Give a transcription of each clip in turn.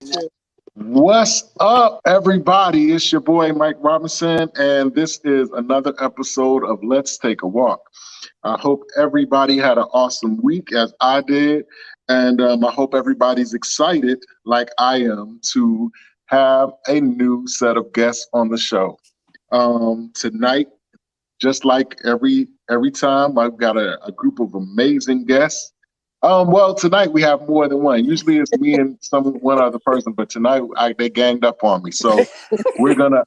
too. What's up, everybody? It's your boy Mike Robinson, and this is another episode of Let's Take a Walk. I hope everybody had an awesome week as I did, and I hope everybody's excited, like I am, to have a new set of guests on the show. Tonight, just like every time, I've got a group of amazing guests. Well, tonight we have more than one. Usually it's me and one other person, but tonight they ganged up on me. So we're gonna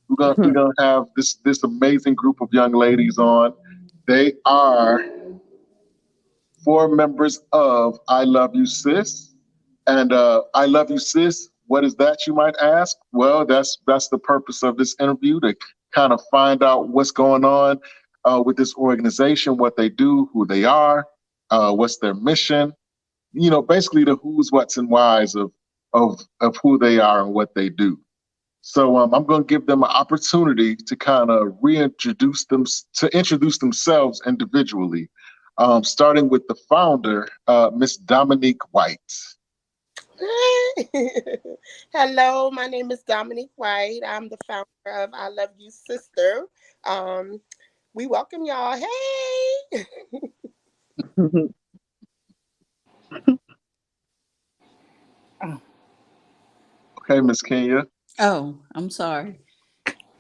we're gonna have this amazing group of young ladies on. They are four members of I Love You Sis, and I Love You Sis. What is that, you might ask? Well, that's the purpose of this interview, to kind of find out what's going on with this organization, what they do, who they are, what's their mission. You know, basically the who's, what's, and whys of who they are and what they do. So I'm going to give them an opportunity to kind of introduce themselves individually, starting with the founder, Miss Dominique White. Hello, my name is Dominique White. I'm the founder of I Love You Sister. We welcome y'all. Hey. Okay, Miss Kenya. Oh, I'm sorry.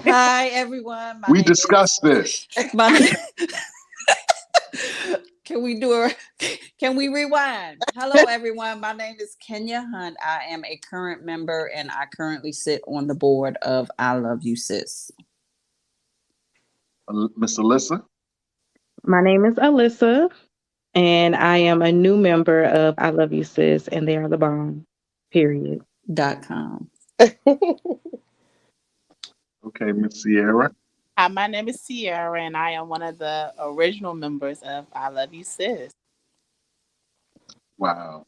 Hi, everyone. We discussed this. Can we rewind? Hello, everyone. My name is Kenya Hunt. I am a current member, and I currently sit on the board of I Love You Sis. Miss Alyssa. My name is Alyssa, and I am a new member of I Love You Sis, and they are the bomb. Period. .com. Okay, Miss Sierra. Hi, my name is Sierra, and I am one of the original members of I Love You Sis. Wow.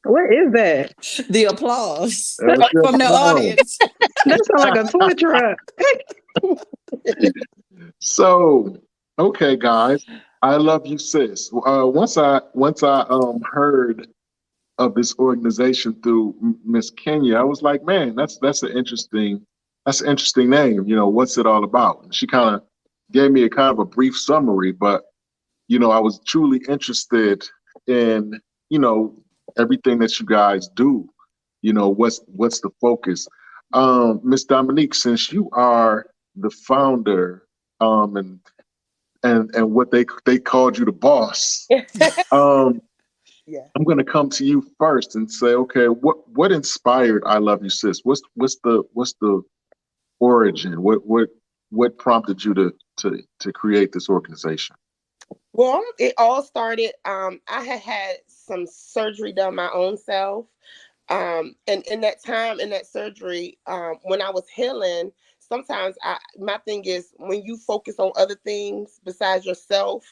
What is that? The applause That was from the audience. That sounds like a toy truck. So, okay, guys, I Love You Sis. Once I heard of this organization through Miss Kenya, I was like, man, that's an interesting name. You know, what's it all about? And she kind of gave me a brief summary, but you know, I was truly interested in, you know, everything that you guys do. You know, what's the focus? Miss Dominique, since you are the founder, and what they called you the boss. Yeah. I'm going to come to you first and say, okay, what inspired I Love You Sis? What's the origin? What prompted you to create this organization? Well, it all started. I had some surgery done my own self. And in that time, in that surgery, when I was healing, sometimes my thing is when you focus on other things besides yourself,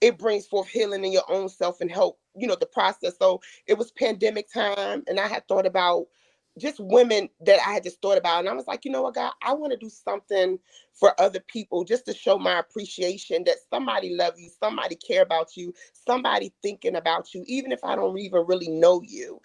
it brings forth healing in your own self and help, you know, the process. So it was pandemic time, and I had thought about just women that I had just thought about. And I was like, you know what, God, I want to do something for other people just to show my appreciation that somebody love you, somebody care about you, somebody thinking about you, even if I don't even really know you.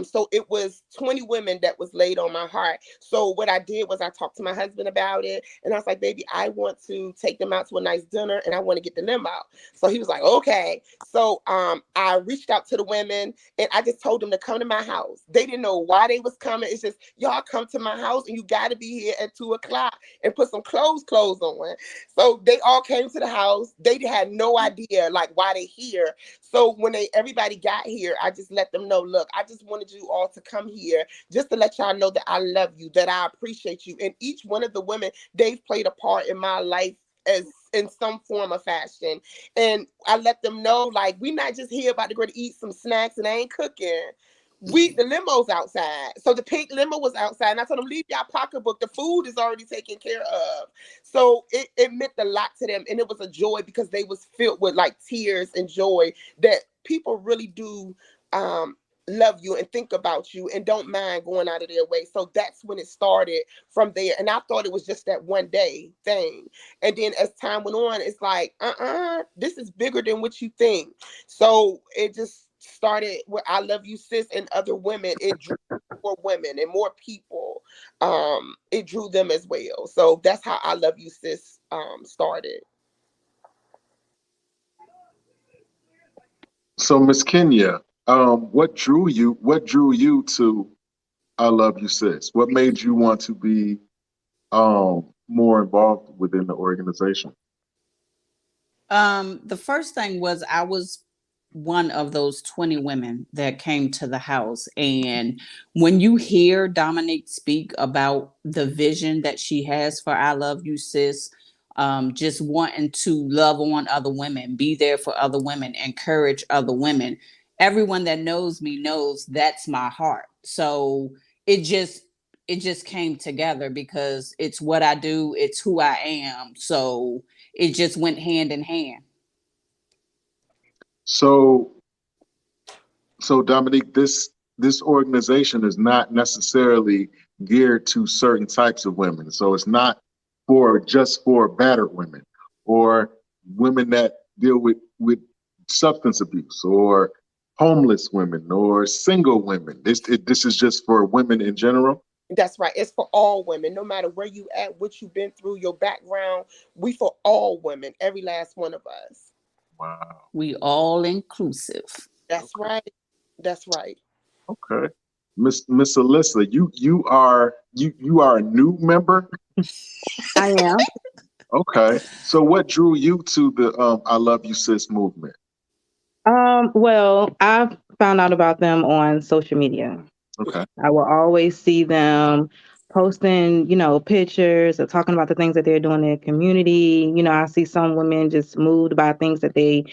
So it was 20 women that was laid on my heart. So what I did was I talked to my husband about it, and I was like, baby, I want to take them out to a nice dinner, and I want to get the limo out. So he was like, okay. So I reached out to the women, and I just told them to come to my house. They didn't know why they was coming. It's just, y'all come to my house, and you got to be here at 2:00 and put some clothes on. So they all came to the house. They had no idea like why they here. So when everybody got here, I just let them know, look, I just wanted you all to come here just to let y'all know that I love you, that I appreciate you. And each one of the women, they've played a part in my life as in some form or fashion. And I let them know, like, we not just here about to go to eat some snacks and I ain't cooking. The limo's outside. So the pink limo was outside. And I told them, leave your pocketbook. The food is already taken care of. So it meant a lot to them. And it was a joy because they was filled with like tears and joy that people really do love you and think about you and don't mind going out of their way. So that's when it started from there. And I thought it was just that one day thing. And then as time went on, it's like, this is bigger than what you think. So it just started with I Love You Sis and other women. It drew more women and more people. It drew them as well. So that's how I Love You Sis started. So, Miss Kenya, what drew you? What drew you to I Love You Sis? What made you want to be more involved within the organization? The first thing was I was one of those 20 women that came to the house. And when you hear Dominique speak about the vision that she has for I Love You Sis, just wanting to love on other women, be there for other women, encourage other women. Everyone that knows me knows that's my heart. So it just came together because it's what I do, it's who I am. So it just went hand in hand. So, so Dominique, this organization is not necessarily geared to certain types of women. So it's not for just for battered women or women that deal with substance abuse or homeless women or single women. This is just for women in general. That's right. It's for all women, no matter where you at, what you've been through, your background. We for all women, every last one of us. Wow. We all inclusive. That's right. That's right. Okay. Miss Alyssa, you are a new member. I am. Okay. So what drew you to the I Love You Sis movement? Well, I found out about them on social media. Okay. I will always see them posting, pictures or talking about the things that they're doing in their community. I see some women just moved by things that they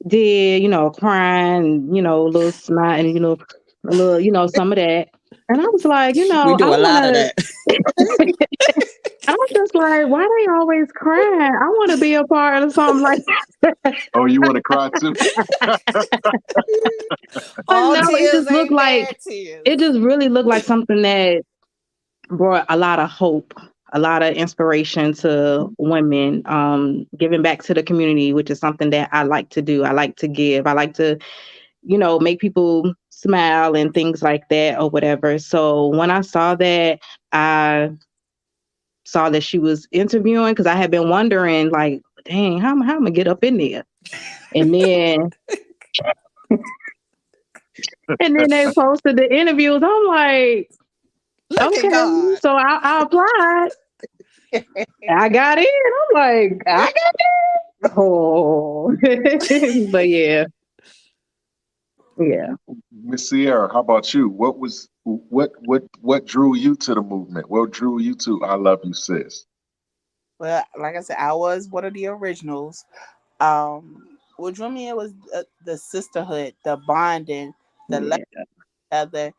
did, crying, a little smile and, a little, some of that. And I was like, We I do a want lot of to, that. I was just like, why they always crying? I want to be a part of something like that. Oh, you want to cry too? But All no, it tears just looked ain't like, bad tears. it just really looked like something that brought a lot of hope, a lot of inspiration to women, giving back to the community, which is something that I like to do. I like to give. I like to, make people smile and things like that or whatever. So when I saw that, I saw that she was interviewing because I had been wondering, like, dang, how am I gonna get up in there? And then they posted the interviews. I'm like, Look at okay, God. so I applied. I got in. I'm like, I got in. Oh, but yeah, yeah. Miss Sierra, how about you? What drew you to the movement? What drew you to I Love You Sis? Well, like I said, I was one of the originals. What drew me in was the sisterhood, the bonding, the love Yeah. each other.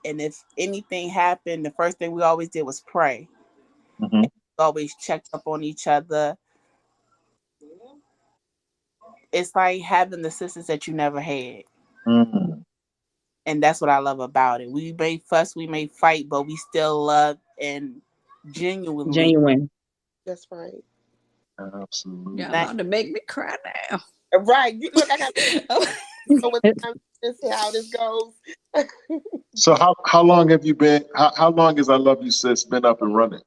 And if anything happened, the first thing we always did was pray. Hmm. We always checked up on each other. It's like having the sisters that you never had. Hmm. And that's what I love about it. We may fuss, we may fight, but we still love and genuinely. Genuine. That's right. You're Absolutely. about to make me cry now. Right. You look, I got so much time to see how this goes. So how long have you been? How long has I Love You Sis been up and running?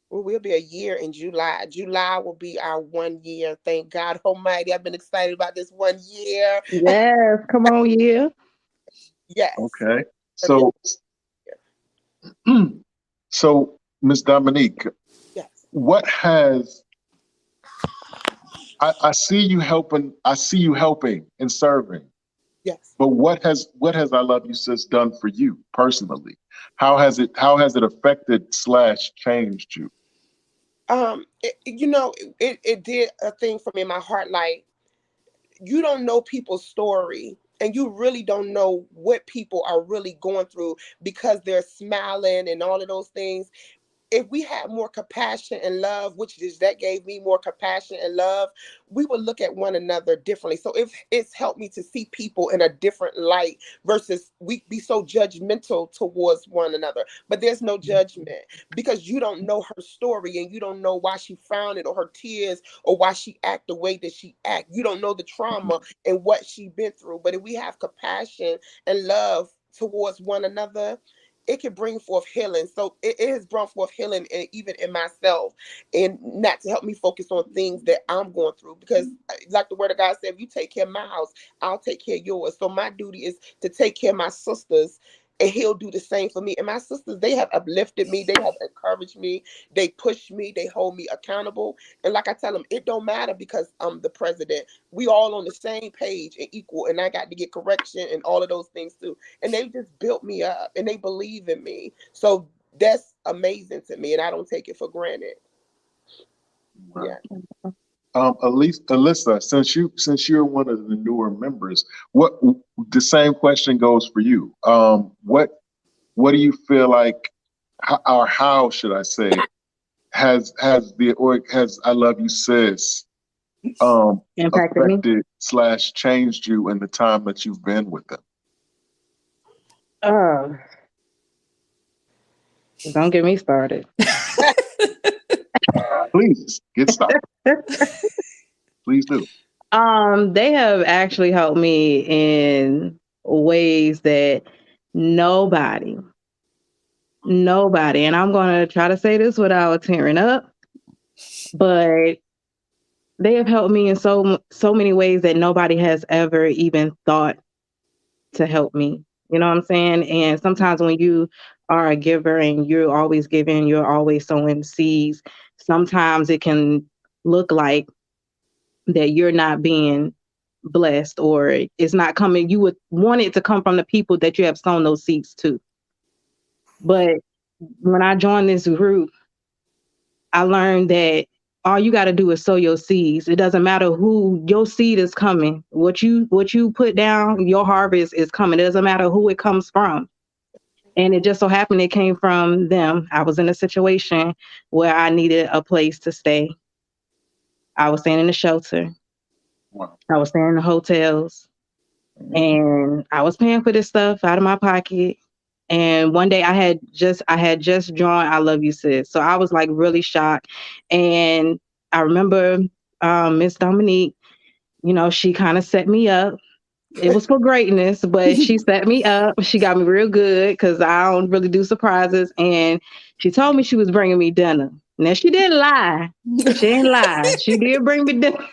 Well, we'll be a year in July. July will be our 1 year. Thank God Almighty. I've been excited about this 1 year. Yes, come on, yeah. Yes. Okay. For this So so Miss Dominique, yes. what has I see you helping. I see you helping and serving. Yes. But what has I Love You Sis done for you personally? How has it affected slash changed you? It did a thing for me in my heart. Like, you don't know people's story and you really don't know what people are really going through because they're smiling and all of those things. if we had more compassion and love, which is that gave me more compassion and love, we would look at one another differently. So if it's helped me to see people in a different light versus we be so judgmental towards one another. But there's no judgment because you don't know her story and you don't know why she found it or her tears or why she act the way that she act. You don't know the trauma and what she been through. But if we have compassion and love towards one another, it can bring forth healing. So it has brought forth healing, and even in myself, and not to help me focus on things that I'm going through. Because, like the word of God said, if you take care of my house, I'll take care of yours. So my duty is to take care of my sisters, and He'll do the same for me. And my sisters, they have uplifted me, they have encouraged me, they push me, they hold me accountable. And like I tell them, it don't matter because I'm the president. We all on the same page and equal, and I got to get correction and all of those things too. And they just built me up, and they believe in me. So that's amazing to me, and I don't take it for granted. Wow. Yeah. Alyssa, since you're one of the newer members, what the same question goes for you. What do you feel like, or how should I say, has I Love You Sis Impacted me. affected / changed you in the time that you've been with them? Don't get me started. Please get started. Please do. They have actually helped me in ways that nobody, and I'm going to try to say this without tearing up, but they have helped me in so many ways that nobody has ever even thought to help me. You know what I'm saying? And sometimes when you are a giver and you're always giving, you're always sowing seeds, sometimes it can look like that you're not being blessed or it's not coming. You would want it to come from the people that you have sown those seeds to. But when I joined this group, I learned that all you got to do is sow your seeds. It doesn't matter who your seed is coming. What you put down, your harvest is coming. It doesn't matter who it comes from. And it just so happened it came from them. I was in a situation where I needed a place to stay. I was staying in a shelter. Wow. I was staying in the hotels. And I was paying for this stuff out of my pocket. And one day I had just joined I Love You Sis. So I was like really shocked. And I remember Miss Dominique, she kind of set me up. It was for greatness, but she set me up. She got me real good because I don't really do surprises. And she told me she was bringing me dinner. Now, she didn't lie. She didn't lie. She did bring me dinner.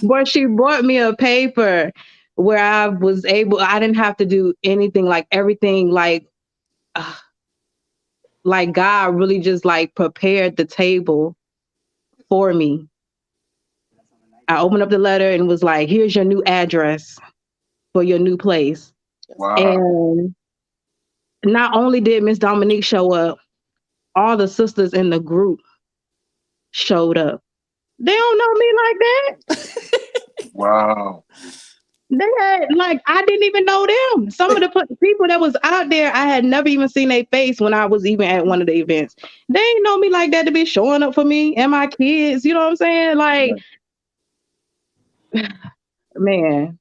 But she brought me a paper where I didn't have to do anything, like everything, like God really just like prepared the table for me. I opened up the letter and was like, here's your new address for your new place. Wow. And not only did Miss Dominique show up, all the sisters in the group showed up. They don't know me like that. Wow. They had, like, I didn't even know them. Some of the people that was out there, I had never even seen their face when I was even at one of the events. They ain't know me like that to be showing up for me and my kids. You know what I'm saying? Like, man,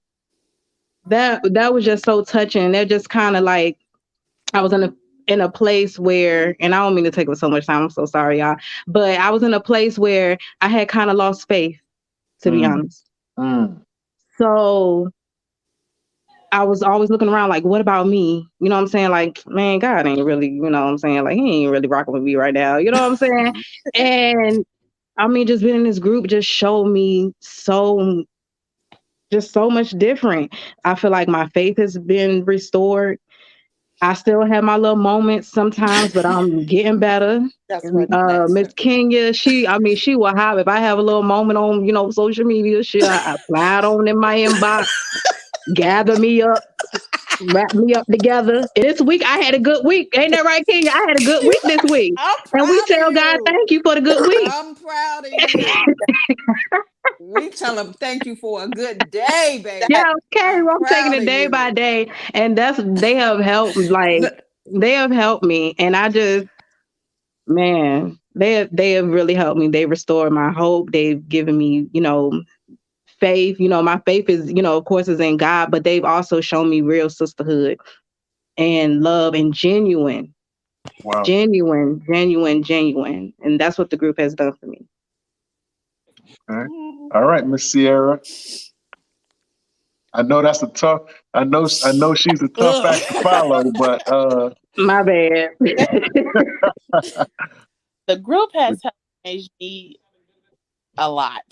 that was just so touching. They're just kind of like, I was in a place where, and I don't mean to take up so much time. I'm so sorry, y'all. But I was in a place where I had kind of lost faith, to be honest. So I was always looking around like, what about me? You know what I'm saying? Like, man, God ain't really, you know what I'm saying? Like, he ain't really rocking with me right now. You know what I'm saying? And I mean, just being in this group just showed me so much different. I feel like my faith has been restored. I still have my little moments sometimes, but I'm getting better. That's right. Miss Kenya, she will have, if I have a little moment on, social media, I slide on in my inbox, gather me up, wrap me up together. And this week I had a good week. Ain't that right, Kenya? I had a good week this week. And we tell God thank you for the good week. I'm proud of you. We tell him thank you for a good day, baby. Yeah, okay. I'm taking it day by day. And they have helped, they have helped me. And I just, Man, they have really helped me. They restored my hope. They've given me, faith. My faith is, of course, is in God, but they've also shown me real sisterhood and love and Wow. genuine. And that's what the group has done for me. Okay. All right, Miss Sierra. I know that's a tough. I know she's a tough act to follow, but My bad. The group has helped change me a lot.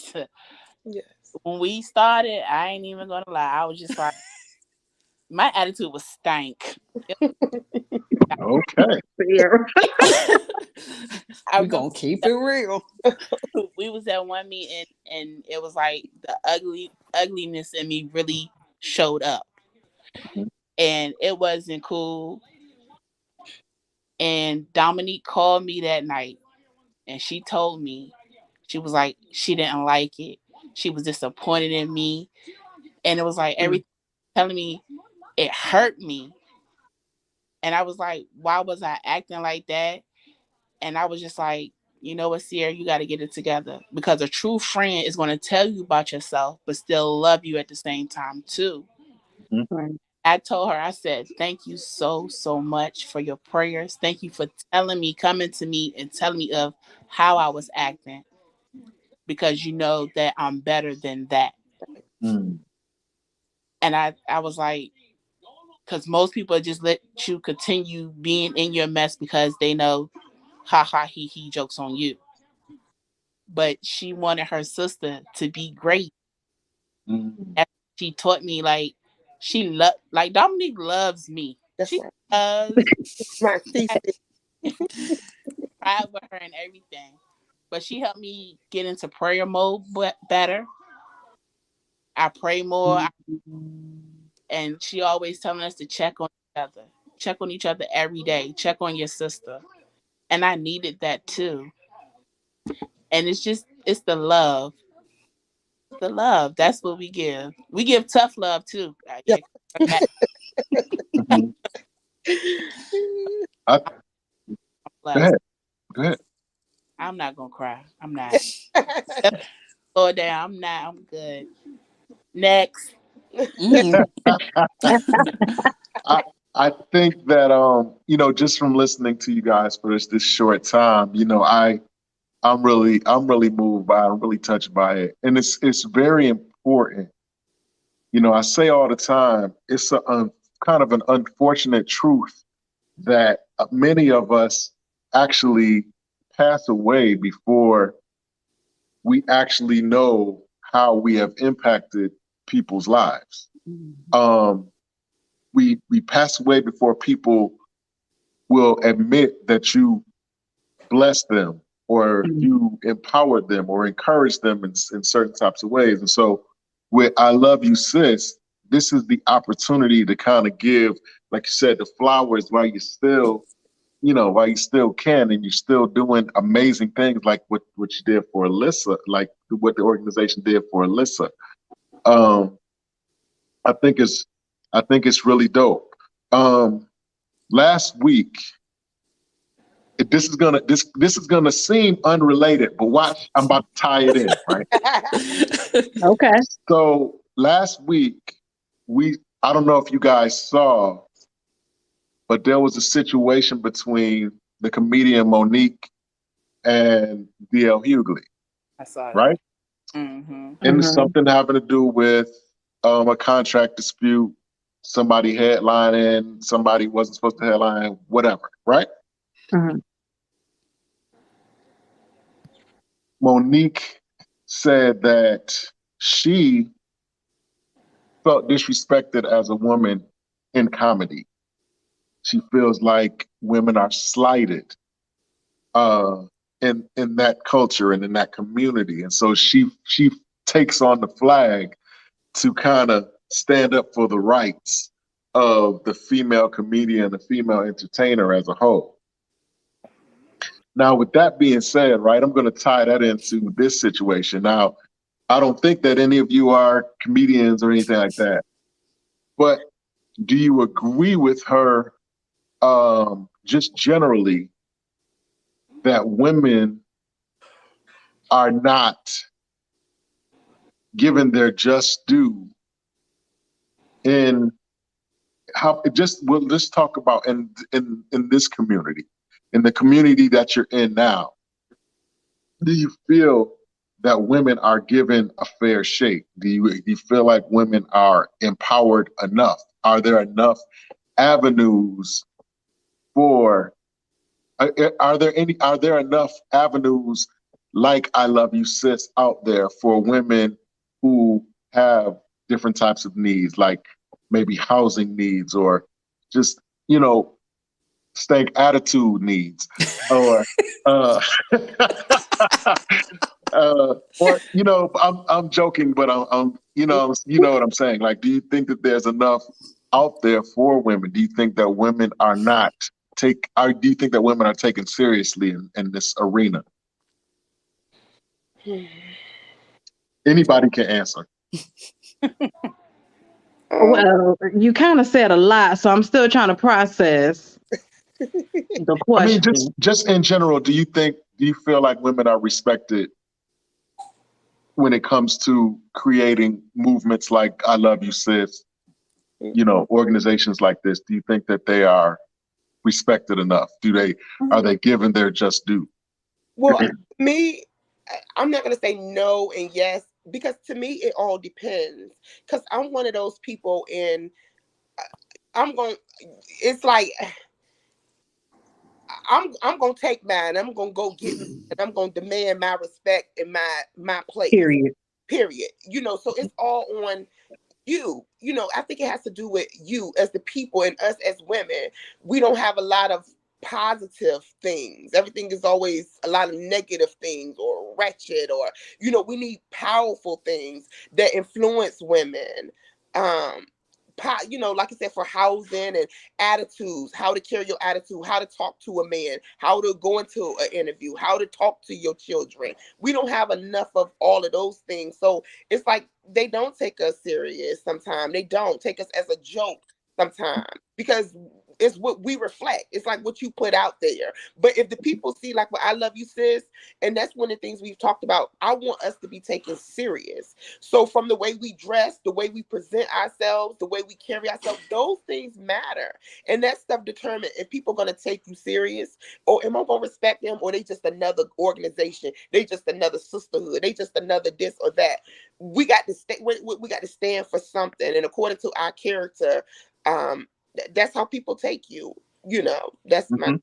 Yes. When we started, I ain't even gonna lie. I was just like, my attitude was stank. okay. Sierra. I We remember gonna keep it real. we was at one meeting and it was like the ugliness in me really showed up, and it wasn't cool. And Dominique called me that night and she told me, she was like, she didn't like it. She was disappointed in me. And it was like everything telling me, it hurt me. And I was like, why was I acting like that? And I was just like, you know what, Sierra, you got to get it together, because a true friend is going to tell you about yourself, but still love you at the same time, too. Right. I told her, I said, thank you so, so much for your prayers. Thank you for telling me, coming to me and telling me of how I was acting, because you know that I'm better than that. Mm. And I was like, because most people just let you continue being in your mess because they know, ha ha, he jokes on you. But she wanted her sister to be great. Mm. And she taught me, like, like Dominique loves me. That's She right. does. My I thesis. cried with her and everything. But she helped me get into prayer mode better. I pray more. And she always telling us to check on each other. Check on each other every day. Check on your sister. And I needed that too. And it's the love. The love. That's what we give. We give tough love too. Yeah. Yeah, Mhm. I, go blessed. ahead. Go ahead. I'm not gonna cry. I'm not. Slow it down. I'm not. I'm good. Next. Mm. I I think that just from listening to you guys for this short time, I'm really moved by it. I'm really touched by it. And it's very important. I say all the time, it's kind of an unfortunate truth that many of us actually pass away before we actually know how we have impacted people's lives. Um, we pass away before people will admit that you bless them or you empower them or encourage them in certain types of ways. And so with I Love You Sis, this is the opportunity to kind of give, like you said, the flowers while you still can, and you're still doing amazing things like what you did for Alyssa, like what the organization did for Alyssa. Um, I think it's I think it's really dope. Last week, this is gonna seem unrelated, but watch, I'm about to tie it in, right? Okay. So last week, I don't know if you guys saw, but there was a situation between the comedian Monique and DL Hughley, I saw that. right? Mm-hmm. And it's Mm-hmm. something having to do with a contract dispute, somebody headlining, somebody wasn't supposed to headline, whatever, right? Mm-hmm. Monique said that she felt disrespected as a woman in comedy. She feels like women are slighted uh, in that culture and in that community, and so she takes on the flag to kind of stand up for the rights of the female comedian, the female entertainer as a whole. Now, with that being said, right, I'm going to tie that into this situation. Now, I don't think that any of you are comedians or anything like that, but do you agree with her just generally that women are not given their just due in how let's talk about in this community, in the community that you're in now. Do you feel that women are given a fair shake? Do you feel like women are empowered enough? Are there enough avenues for are there enough avenues like I Love You Sis out there for women who have different types of needs, like maybe housing needs or just, stank attitude needs, or uh, or I'm joking, but I'm you know what I'm saying. Like, do you think that there's enough out there for women? Do you think that women are not do you think that women are taken seriously in this arena? Anybody can answer. Well, you kind of said a lot, so I'm still trying to process the I mean, question. just in general, do you feel like women are respected when it comes to creating movements like I Love You Sis, organizations like this? Do you think that they are respected enough? Are they given their just due? Well, me, I'm not going to say no and yes, because to me, it all depends. Because I'm one of those people, and it's like, I'm going to take mine. I'm going to go get mine, and I'm going to demand my respect in my place. Period. So it's all on you. I think it has to do with you as the people and us as women. We don't have a lot of positive things. Everything is always a lot of negative things or wretched, or we need powerful things that influence women. Like I said, for housing and attitudes, how to carry your attitude, how to talk to a man, how to go into an interview, how to talk to your children. We don't have enough of all of those things. So it's like they don't take us serious sometimes. They don't take us as a joke sometimes, because it's what we reflect. It's like what you put out there. But if the people see like what I Love You Sis, and that's one of the things we've talked about, I want us to be taken serious. So from the way we dress, the way we present ourselves, the way we carry ourselves, those things matter. And that stuff determines if people are going to take you serious, or am I going to respect them, or they just another organization, they just another sisterhood, they just another this or that. We got to we got to stand for something. And according to our character, that's how people take you. That's my.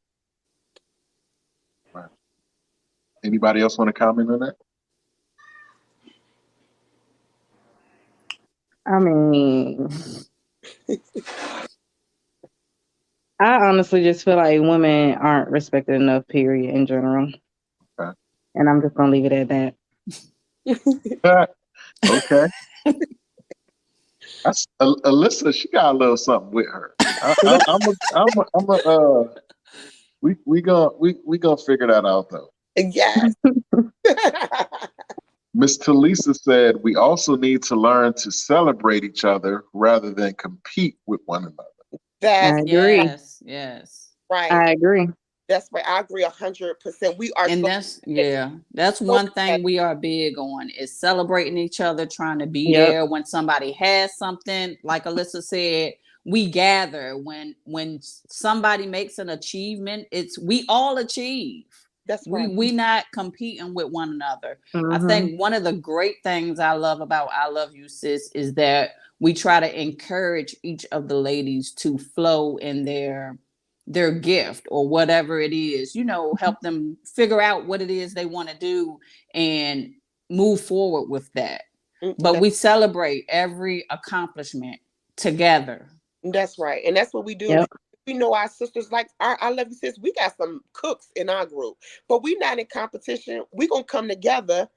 Right. Anybody else want to comment on that? I mean, I honestly just feel like women aren't respected enough, period, in general. Okay. And I'm just going to leave it at that. Okay. That's Alyssa. She got a little something with her. We gonna figure that out though. Yes. Miss Talisa said we also need to learn to celebrate each other rather than compete with one another. That's I agree. Yes. right. I agree. That's right. I agree 100%. We are, and that's one thing we are big on, is celebrating each other, trying to be there when somebody has something. Like Alyssa said, we gather when somebody makes an achievement. We all achieve. That's right. We not competing with one another. Mm-hmm. I think one of the great things I love about I Love You Sis is that we try to encourage each of the ladies to flow in their gift or whatever it is, help them figure out what it is they want to do and move forward with that. But we celebrate every accomplishment together. That's right. And that's what we do. Yep. We know our sisters, like I Love You Sis, we got some cooks in our group, but we not in competition. We gonna come together,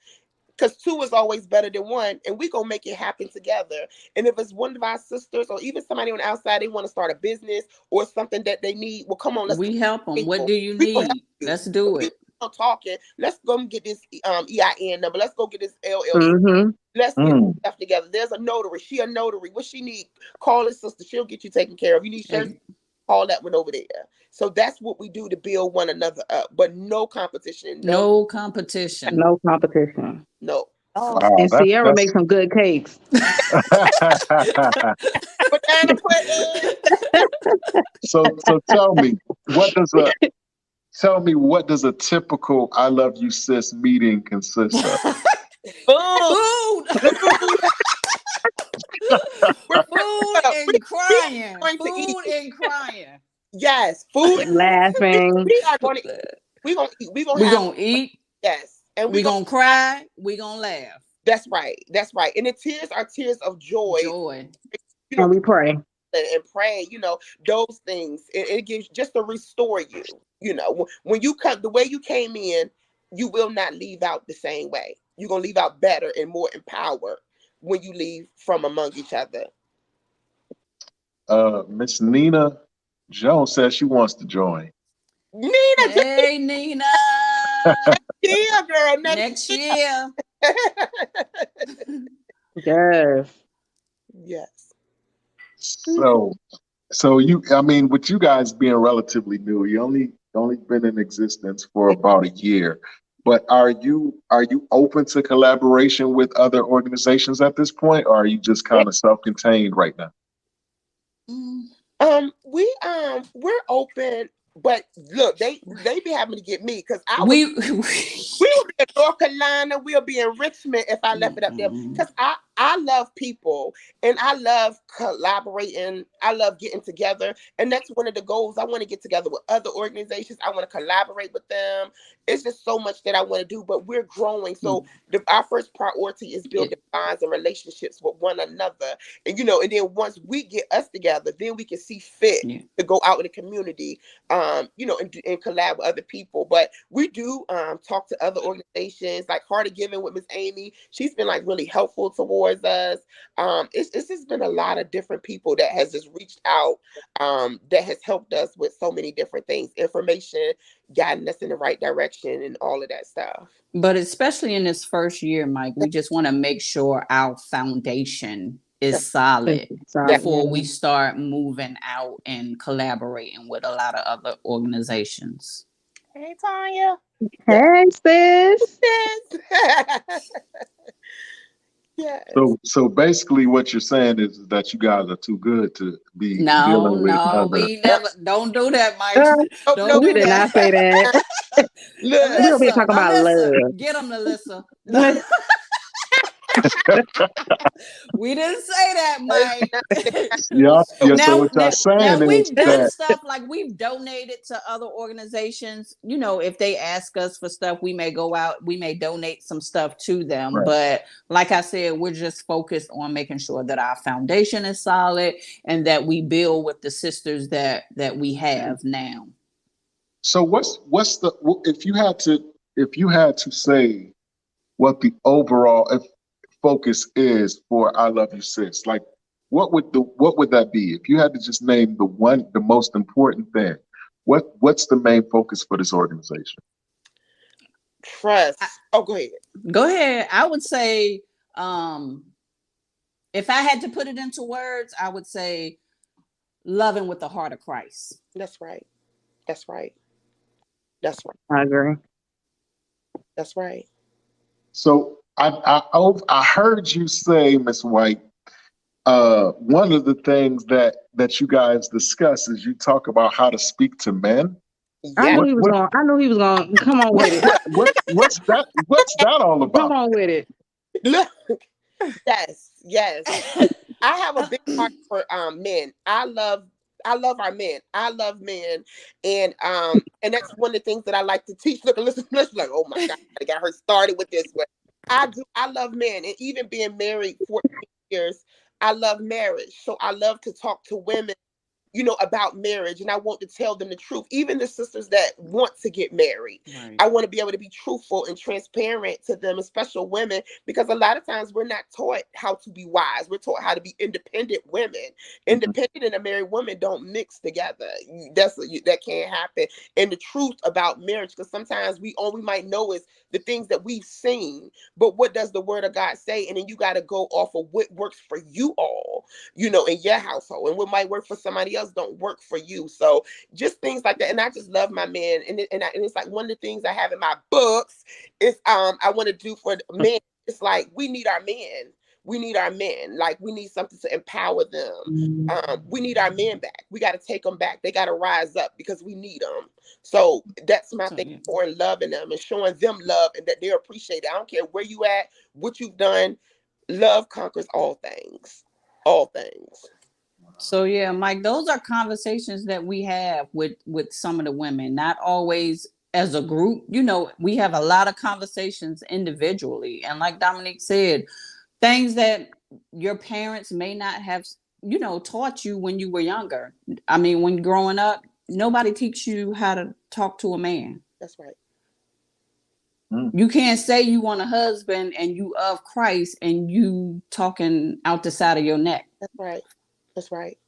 because two is always better than one, and we gonna make it happen together. And if it's one of our sisters or even somebody on the outside, they want to start a business or something that they need, well, come on, we help them. What do you need? need? Let's do it. Talking. Let's go and get this EIN number. Let's go get this LLC. Mm-hmm. Let's get stuff together. There's a notary. She a notary. What she need? Call her sister. She'll get you taken care of. You need shirts. haul that one over there. So that's what we do to build one another up, but no competition. No competition. No competition. No. Oh, Wow, And Sierra makes some good cakes. Banana pudding. so tell me what does a typical I love you sis meeting consist of? Food. Food. We're Food and crying. going to eat. Food and crying. Yes, food. Laughing. We are going to. We're gonna eat. We're gonna eat. Yes, and We're gonna cry. We're gonna laugh. That's right. That's right. And the tears are tears of joy. Joy. You know, And we pray. and pray. You know, those things. It gives just to restore you. You know, when you come, the way you came in, you will not leave out the same way. You're gonna leave out better and more empowered when you leave from among each other. Miss Nina Jones says she wants to join. Nina, Hey, Nina. yeah, girl, Next year. Yes. Yes. So I mean, with you guys being relatively new, you only been in existence for about a year. But are you open to collaboration with other organizations at this point, or are you just kind of self-contained right now? We're open, but look, they be having to get me because We will be in North Carolina, we'll be in Richmond if I left it up there. Because I love people and I love collaborating. I love getting together. And that's one of the goals. I want to get together with other organizations. I want to collaborate with them. It's just so much that I want to do, but we're growing. So our first priority is building bonds and relationships with one another. And, and then once we get us together, then we can see fit to go out in the community, and collab with other people. But we do talk to other organizations like Heart of Giving with Miss Amy. She's been like really helpful towards us. It's just been a lot of different people that has just reached out, that has helped us with so many different things, information, guiding us in the right direction and all of that stuff. But especially in this first year, Mike, we just want to make sure our foundation is solid before we start moving out and collaborating with a lot of other organizations. Hey, Tanya. Hey, sis. Yes. So basically, what you're saying is that you guys are too good to be dealing with other. We never. Don't do that, Mike. Don't We do did that. not say that. We're over here talking about love. Get them, Alyssa. We didn't say that, Mike. Yeah. So what y'all now saying we've is done that stuff like we've donated to other organizations. If they ask us for stuff, we may go out, we may donate some stuff to them. Right. But like I said, we're just focused on making sure that our foundation is solid and that we build with the sisters that we have now. So what's the if you had to say what the overall focus is for I Love You Sis, like what would that be if you had to just name the most important thing? What's the main focus for this organization? Trust. Go ahead. Go ahead. I would say, if I had to put it into words, I would say loving with the heart of Christ. That's right. That's right. That's right. I agree. That's right. So I heard you say, Miss White, one of the things that you guys discuss is you talk about how to speak to men. I knew he was going. Come on with it. What's that all about? Come on with it. Look. Yes. I have a big heart for men. I love our men. I love men, and that's one of the things that I like to teach. Look, listen, like, oh my God, I got her started with this one. I love men, and even being married 14 years, I love marriage. So I love to talk to women, about marriage, and I want to tell them the truth. Even the sisters that want to get married, right. I want to be able to be truthful and transparent to them, especially women, because a lot of times we're not taught how to be wise. We're taught how to be independent women. Mm-hmm. Independent and a married woman don't mix together. That can't happen. And the truth about marriage, because sometimes all we might know is the things that we've seen, but what does the Word of God say? And then you got to go off of what works for you all, in your household, and what might work for somebody else. else don't work for you. So just things like that. And I just love my men. And it's like one of the things I have in my books is I want to do for men. It's like we need our men. We need our men. Like we need something to empower them. We need our men back. We got to take them back. They got to rise up because we need them. So that's my thing, for loving them and showing them love and that they're appreciated. I don't care where you at, what you've done. Love conquers all things. All things. So yeah, Mike, those are conversations that we have with some of the women, not always as a group. You know, we have a lot of conversations individually. And like Dominique said, things that your parents may not have, you know, taught you when you were younger. I mean, when growing up, nobody teach you how to talk to a man. That's right. You can't say you want a husband and you of Christ and you talking out the side of your neck. That's right. That's right.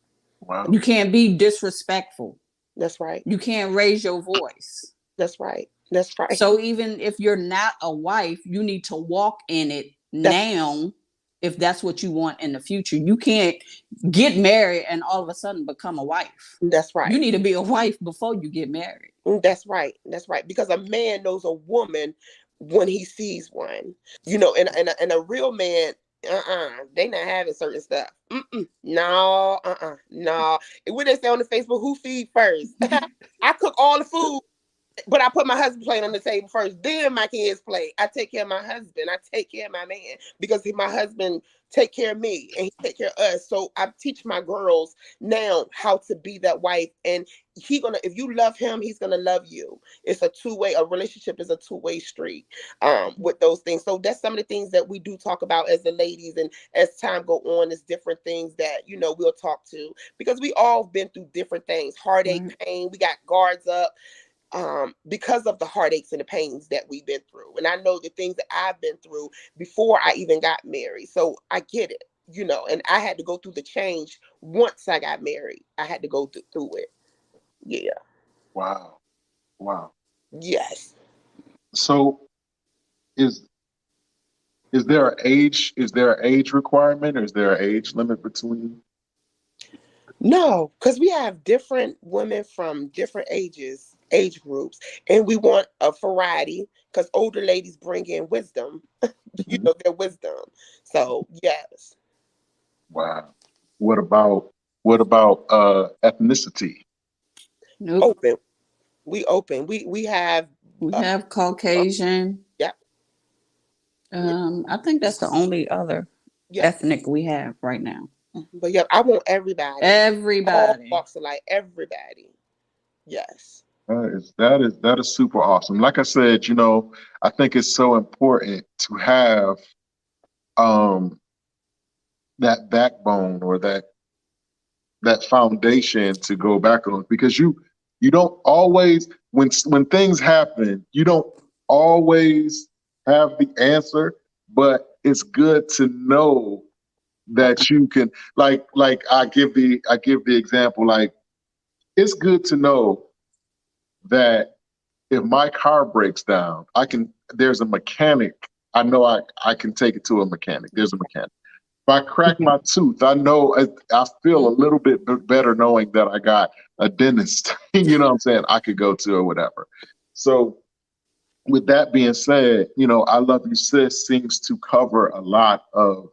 Wow. You can't be disrespectful. That's right. You can't raise your voice. That's right. That's right. So even if you're not a wife, you need to walk in it now if that's what you want in the future. You can't get married and all of a sudden become a wife. That's right. You need to be a wife before you get married. That's right. That's right. Because a man knows a woman when he sees one. You know, and a real man, they not having certain stuff. No. What they say on the Facebook, who feed first? I cook all the food, but I put my husband plate on the table first. Then my kids play. I take care of my husband. I take care of my man because my husband take care of me and he take care of us. So I teach my girls now how to be that wife. And if you love him, he's gonna love you. It's a two-way. A relationship is a two-way street with those things. So that's some of the things that we do talk about as the ladies. And as time go on, there's different things that, you know, we'll talk to because we all been through different things. Heartache, pain. We got guards up. Because of the heartaches and the pains that we've been through. And I know the things that I've been through before I even got married. So I get it, you know, and I had to go through the change once I got married. I had to go through it. Yeah. Wow. Yes. So is there an age requirement or is there an age limit between? No, because we have different women from different age groups, and we want a variety because older ladies bring in wisdom, you know, their wisdom. So yes. Wow. What about ethnicity? Nope. Open. We open. We have Caucasian. Yeah. I think that's the only other ethnic we have right now. But yeah, I want everybody. All walks of life, everybody. Yes. That is super awesome. Like I said, you know, I think it's so important to have that backbone or that foundation to go back on, because you don't always, when things happen, you don't always have the answer, but it's good to know that you can, like I give the example, like it's good to know that if my car breaks down, there's a mechanic. I know I can take it to a mechanic. There's a mechanic. If I crack my tooth, I know I feel a little bit better knowing that I got a dentist, you know what I'm saying, I could go to or whatever. So with that being said, you know, I Love You Sis seems to cover a lot of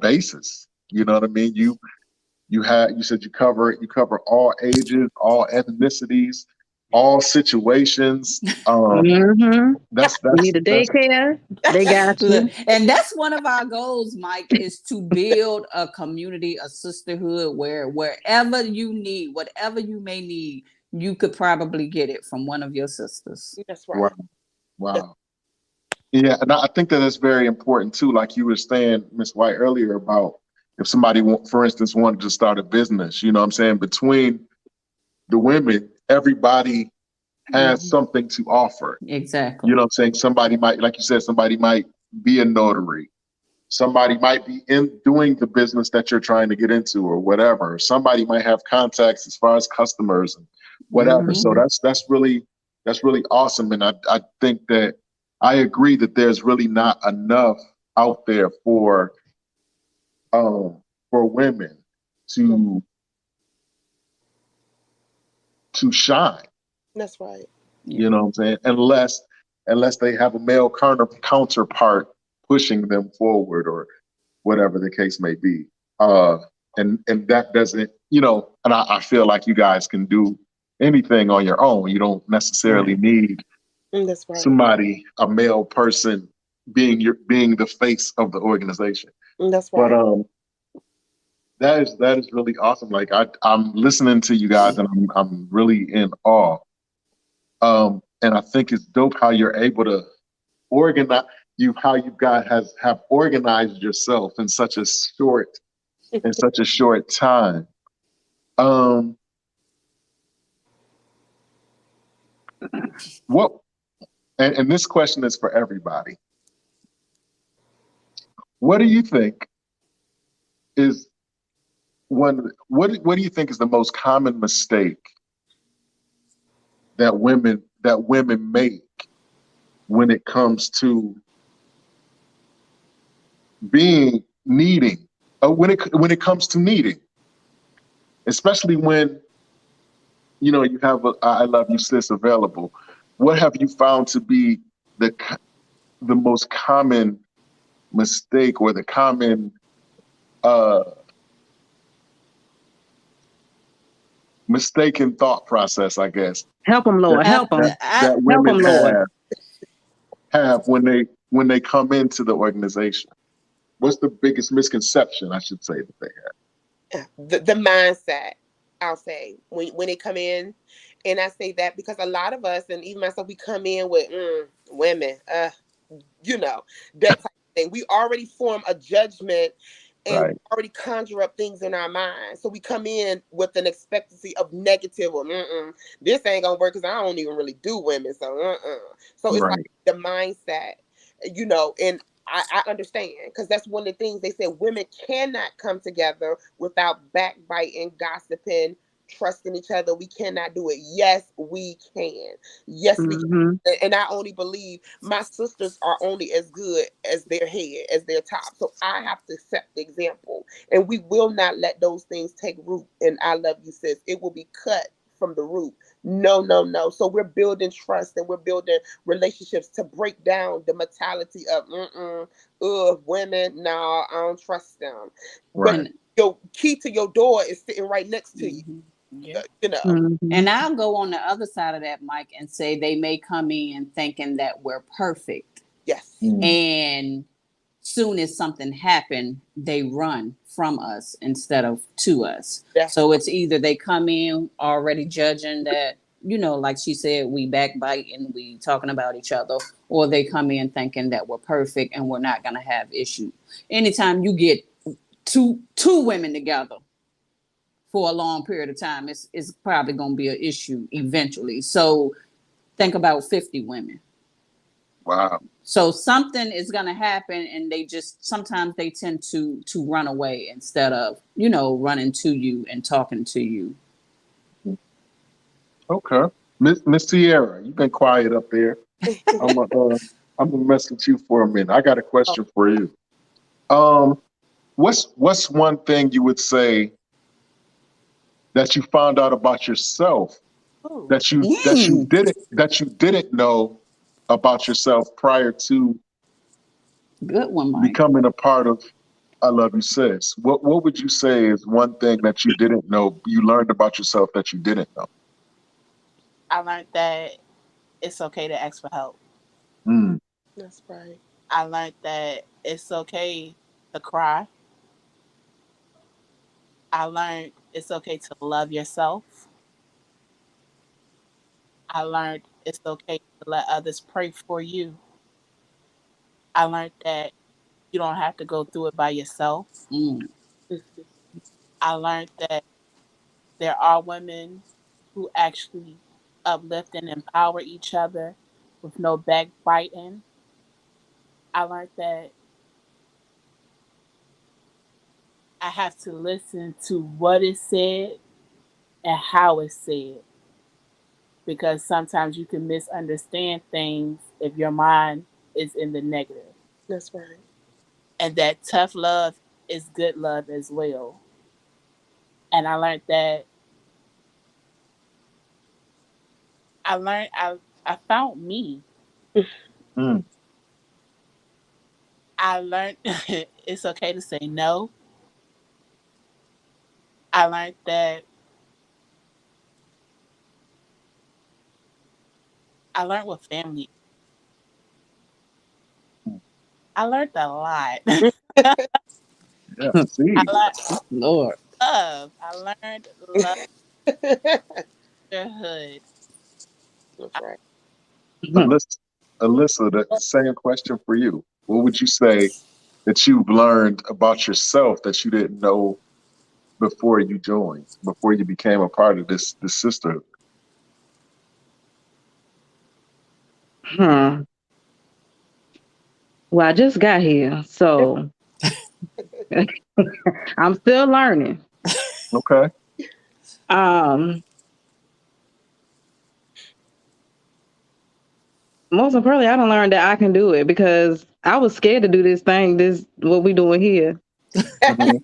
bases. You know what I mean? You said you cover all ages, all ethnicities, all situations. That's you need a daycare. They got you. And that's one of our goals, Mike, is to build a community, a sisterhood where wherever you need, whatever you may need, you could probably get it from one of your sisters. That's right. Wow. Yeah, and I think that is very important too. Like you were saying, Ms. White, earlier about if somebody, for instance, wanted to start a business, you know what I'm saying, between the women, everybody has something to offer. Exactly. You know what I'm saying? Somebody might, like you said, somebody might be a notary. Somebody might be doing the business that you're trying to get into or whatever. Somebody might have contacts as far as customers and whatever. So that's really awesome. And I think that I agree that there's really not enough out there for for women to shine. That's right. You know what I'm saying? Unless they have a male counterpart pushing them forward or whatever the case may be. And that doesn't, and I feel like you guys can do anything on your own. You don't necessarily need That's right. somebody, a male person, being the face of the organization. That's But right. that is really awesome. Like I'm listening to you guys and I'm really in awe. And I think it's dope how you're able to organize how you guys have organized yourself in such a short time. Um, what and this question is for everybody. What do you think is what do you think is the most common mistake that women make when it comes to being needing when it comes to needing, especially when you have a I love you sis available. What have you found to be the most common mistake or the common uh mistaken thought process, I guess, Help them, that Lord. Help them. that Help women them, Lord. have when they come into the organization? What's the biggest misconception, I should say, that they The mindset, I'll say, when they come in. And I say that because a lot of us, and even myself, we come in with women, that type of thing. We already form a judgment have? and we Right. already conjure up things in our mind. So we come in with an expectancy of negative or this ain't gonna work because I don't even really do women. So it's like Right. the mindset, and I understand because that's one of the things they said women cannot come together without backbiting, gossiping, trusting each other. We cannot do it. Yes, we can. Yes, we can. Mm-hmm. And I only believe my sisters are only as good as their head, as their top. So I have to set the example. And we will not let those things take root. And I love you, sis. It will be cut from the root. No, no, no. So we're building trust and we're building relationships to break down the mentality of women. No, I don't trust them. But Right. And your key to your door is sitting right next to you. mhm. Yeah. You know. Mm-hmm. And I'll go on the other side of that, Mike, and say they may come in thinking that we're perfect. Yes. Mm. And soon as something happened, they run from us instead of to us. That's So right. it's either they come in already judging that, like she said, we backbite and we talking about each other, or they come in thinking that we're perfect and we're not gonna have issue. Anytime you get two women together for a long period of time, it's probably gonna be an issue eventually. So think about 50 women. Wow. So something is going to happen, and they just sometimes they tend to run away instead of running to you and talking to you. Okay. Miss Sierra, you've been quiet up there. I'm gonna mess with you for a minute. I got a Oh, question for you. Um, what's one thing you would say that you found out about yourself ooh. Mm, that you didn't know about yourself prior to good one, Mike. becoming a part of I Love You Sis? What would you say is one thing that you didn't know you learned about yourself that you didn't know? I learned that it's okay to ask for help. Mm. That's right. I learned that it's okay to cry. I learned it's okay to love yourself. I learned it's okay to let others pray for you. I learned that you don't have to go through it by yourself. Mm, Mhm. I learned that there are women who actually uplift and empower each other with no backbiting. I learned that I have to listen to what is said and how it's said because sometimes you can misunderstand things if your mind is in the negative. That's right. And that tough love is good love as well. And I learned that I found me. Mm. I learned it's okay to say no. I learned that I learned what family. I learned a lot. Yeah. I See. learned Lord. love. I learned love, That's sisterhood. right. Alyssa, Alyssa, the same question for you. What would you say that you've learned about yourself that you didn't know before you joined, before you became a part of this sisterhood? Hmm. Well, I just got here, so I'm still learning. Okay. Um, Most importantly, I don't learn that I can do it because I was scared to do this thing. This what we doing here. Hmm.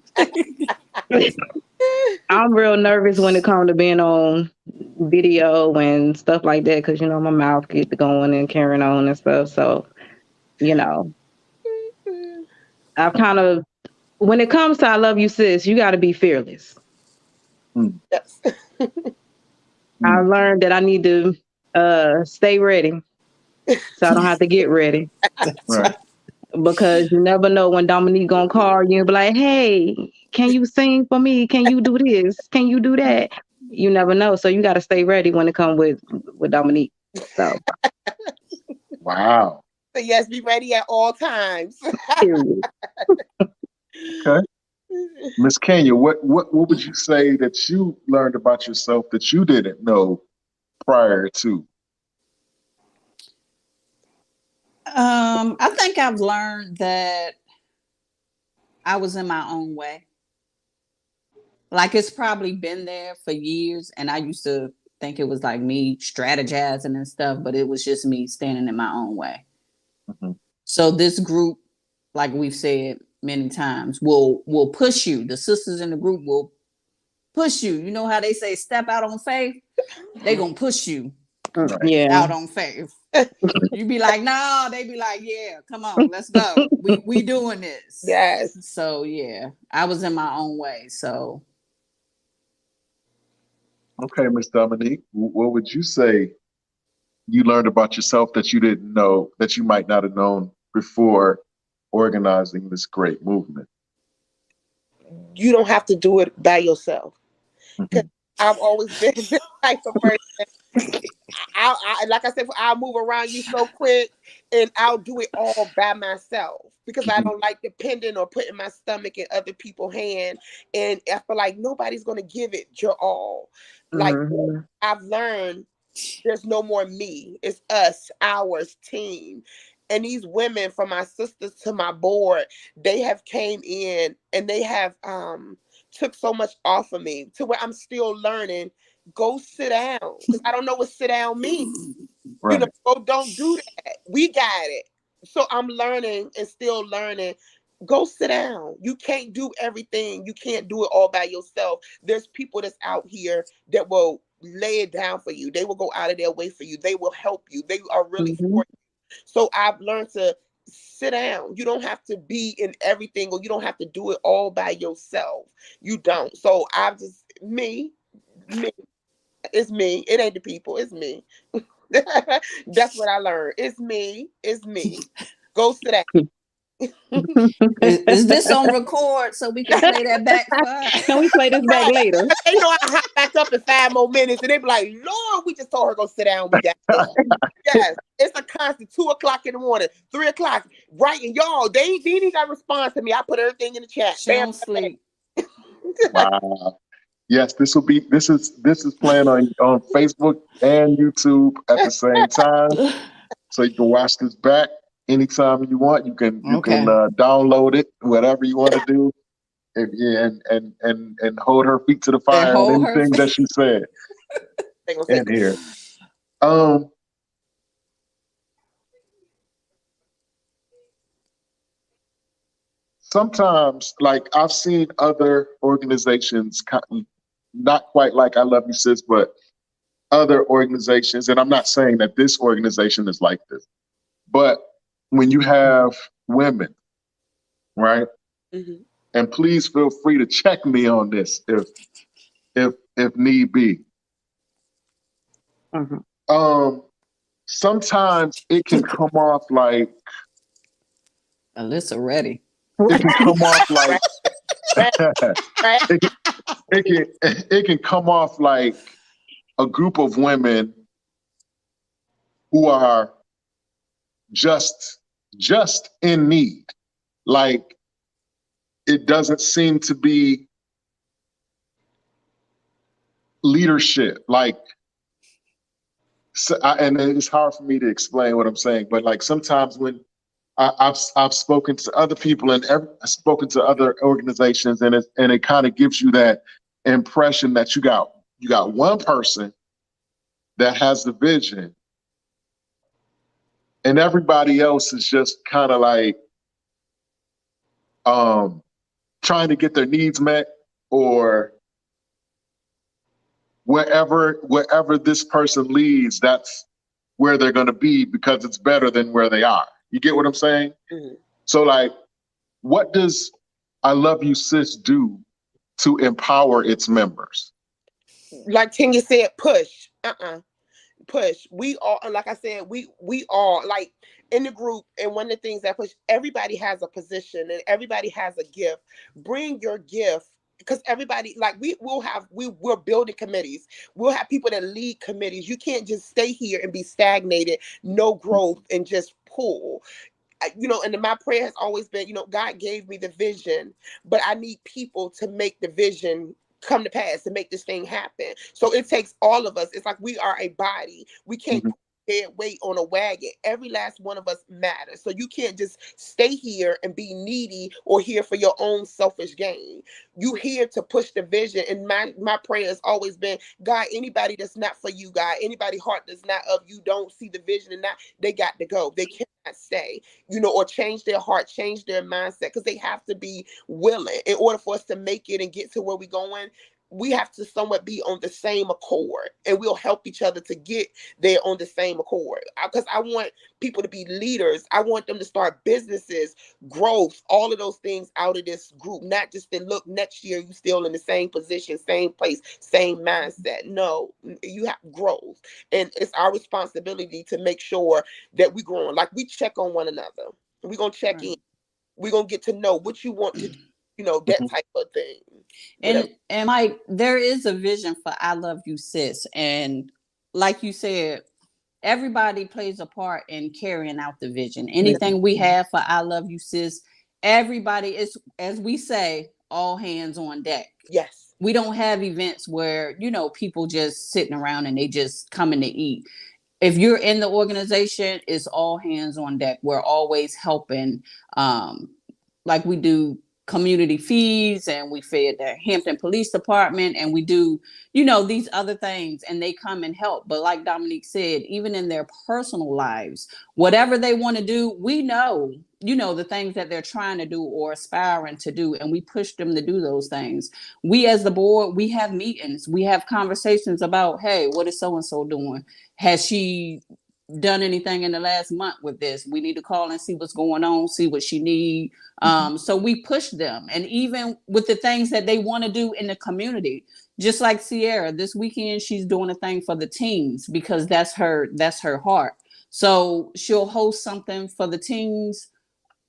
I'm real nervous when it comes to being on video and stuff like that because my mouth get to going and carrying on and stuff. So you know, I've kind of when it comes to I love you, sis, you got to be fearless. Mm. Yes. I Mm. learned that I need to stay ready so I don't have to get ready That's Right. right. because you never know when Dominique gonna call you and be like, "Hey, can you sing for me? Can you do this? Can you do that?" You never know, so you got to stay ready when it comes with Dominique. So, Wow. So yes, be ready at all times. period. Okay. Miss Kenya, what would you say that you learned about yourself that you didn't know prior to? I think I've learned that I was in my own way. Like it's probably been there for years, and I used to think it was like me strategizing and stuff, but it was just me standing in my own way. Mhm. So this group, like we've said many times, will push you. The sisters in the group will push you. You know how they say step out on faith? They gonna push you Right. Yeah. out on faith. You be like, no, they be like, yeah, come on, let's go. We doing this. Yes. So yeah, I was in my own way. So Okay, Miss Dominique, what would you say you learned about yourself that you didn't know, that you might not have known before organizing this great movement? You don't have to do it by yourself. Because Hmm. I've always been this type of person. Like I said, I'll move around you so quick and I'll do it all by myself because I Hmm. don't like depending or putting my stomach in other people's hand. And I feel like nobody's going to give it your all. Like Mhm. I've learned there's no more me. It's us, ours, team. And these women, from my sisters to my board, they have came in and they have took so much off of me to where I'm still learning. Go sit down because I don't know what sit down means. Right. Go don't do that. We got it. So I'm learning and still learning. Go sit down. You can't do everything. You can't do it all by yourself. There's people that's out here that will lay it down for you. They will go out of their way for you. They will help you. They are really Mhm. for you. So I've learned to sit down. You don't have to be in everything or you don't have to do it all by yourself. You don't. So I've just me. It's me. It ain't the people. It's me. That's what I learned. It's me. It's me. Go sit down. is this on record so we can play that back for Can we play this back Right. later? They know I hop back up in 5 more minutes and they be like, Lord, we just told her go sit down. We got this. Yes. It's a constant 2 o'clock in the morning, 3 o'clock. Right. And y'all, they ain't got to respond to me. I put everything in the chat. she Bam, don't bam, sleep? bam. Wow. Yes, this is playing on Facebook and YouTube at the same time. So you can watch this back anytime you want. You can Okay. download it, whatever you want to do, yeah, and hold her feet to the And fire on hold her. anything that she said They gonna say, in here. Um, sometimes, like, I've seen other organizations, not quite like I Love You Sis, but other organizations, and I'm not saying that this organization is like this, but when you have women, right? Mm-hmm. And please feel free to check me on this if need be. Mm-hmm. Sometimes it can come off like Alyssa ready. it can come off like Right, right, right. it can, it can come off like a group of women who are just in need. Like, it doesn't seem to be leadership. Like, so and it's hard for me to explain what I'm saying, but like sometimes when I've spoken to other people and I've spoken to other organizations, and it kind of gives you that impression that you got one person that has the vision, and everybody else is just kind of like trying to get their needs met, or wherever this person leads, that's where they're going to be because it's better than where they are. You get what I'm saying? Mm-hmm. So, like, what does I Love You Sis do to empower its members? Like Tanya said, push. Push. We all, like I said, we all like in the group, and one of the things that push, everybody has a position and everybody has a gift. Bring your gift, because everybody, like, we're building committees. We'll have people that lead committees. You can't just stay here and be stagnated, no growth, and just pull. And my prayer has always been, God gave me the vision, but I need people to make the vision come to pass, to make this thing happen. So it takes all of us. It's like we are a body. We can't Mhm. put dead weight on a wagon. Every last one of us matters. So you can't just stay here and be needy or here for your own selfish gain. You here to push the vision. And my prayer has always been, God, anybody that's not for you, God, anybody heart that's not of you, don't see the vision, and not, they got to go. They cannot stay, or change their heart, change their mindset, because they have to be willing. In order for us to make it and get to where we're going, we have to somewhat be on the same accord, and we'll help each other to get there on the same accord. Because I want people to be leaders. I want them to start businesses, growth, all of those things out of this group. Not just to look next year, you still in the same position, same place, same mindset. No, you have growth. And it's our responsibility to make sure that we're growing. Like, we check on one another. We're going to check in. Right. We're going to get to know what you want to do, that Mhm. type of thing. Whatever. And Mike, there is a vision for I Love You Sis. And like you said, everybody plays a part in carrying out the vision. Anything we have for I Love You Sis, everybody is, as we say, all hands on deck. Yes. We don't have events where, people just sitting around and they just coming to eat. If you're in the organization, it's all hands on deck. We're always helping. Like, we do community feeds, and we fed the Hampton Police Department, and we do, these other things, and they come and help. But like Dominique said, even in their personal lives, whatever they want to do, we know, the things that they're trying to do or aspiring to do, and we push them to do those things. We, as the board, we have meetings, we have conversations about, hey, what is so and so doing? Has she done anything in the last month with this? We need to call and see what's going on, see what she need. So we push them, and even with the things that they want to do in the community, just like Sierra this weekend, she's doing a thing for the teens because that's her heart. So she'll host something for the teens.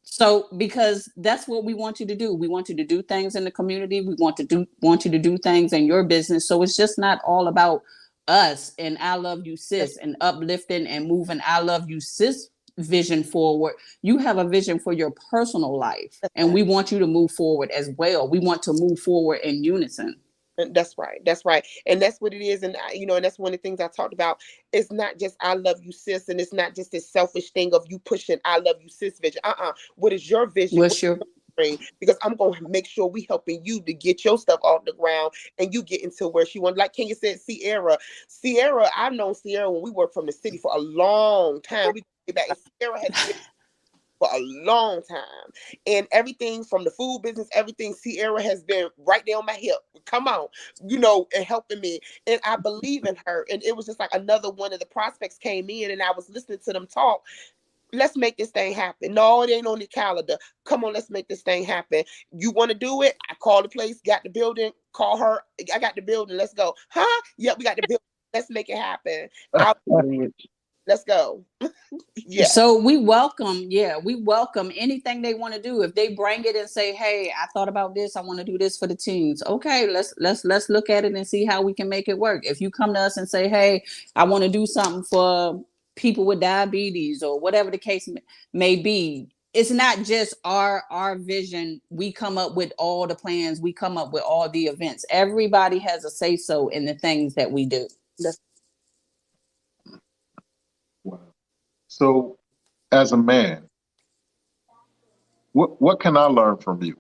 So, because that's what we want you to do. We want you to do things in the community. We want you to do things in your business. So it's just not all about us and I Love You Sis and uplifting and moving I Love You Sis vision forward. You have a vision for your personal life, and we want you to move forward as well. We want to move forward in unison. And that's right. That's right. And that's what it is. And, and that's one of the things I talked about. It's not just I love you, sis. And it's not just this selfish thing of you pushing I love you, sis vision. What is your vision? What's your Because I'm going to make sure we helping you to get your stuff off the ground and you get into where she wants. Like Kenya said, Sierra, I've known Sierra when we worked from the city for a long time. We back, and Sierra has been for a long time. And everything from the food business, everything, Sierra has been right there on my hip. Come on, and helping me. And I believe in her. And it was just like another one of the prospects came in and I was listening to them talk. Let's make this thing happen. No, it ain't on the calendar. Come on, let's make this thing happen. You want to do it? I call the place, got the building, call her. I got the building. Let's go. Huh? Yep, we got the building. Let's make it happen. Let's go. Yeah. So we welcome anything they want to do. If they bring it and say, "Hey, I thought about this. I want to do this for the teens." Okay, let's look at it and see how we can make it work. If you come to us and say, "Hey, I want to do something for people with diabetes," or whatever the case may be, it's not just our vision. We come up with all the plans. We come up with all the events. Everybody has a say so in the things that we do. Wow. So, as a man, what can I learn from you?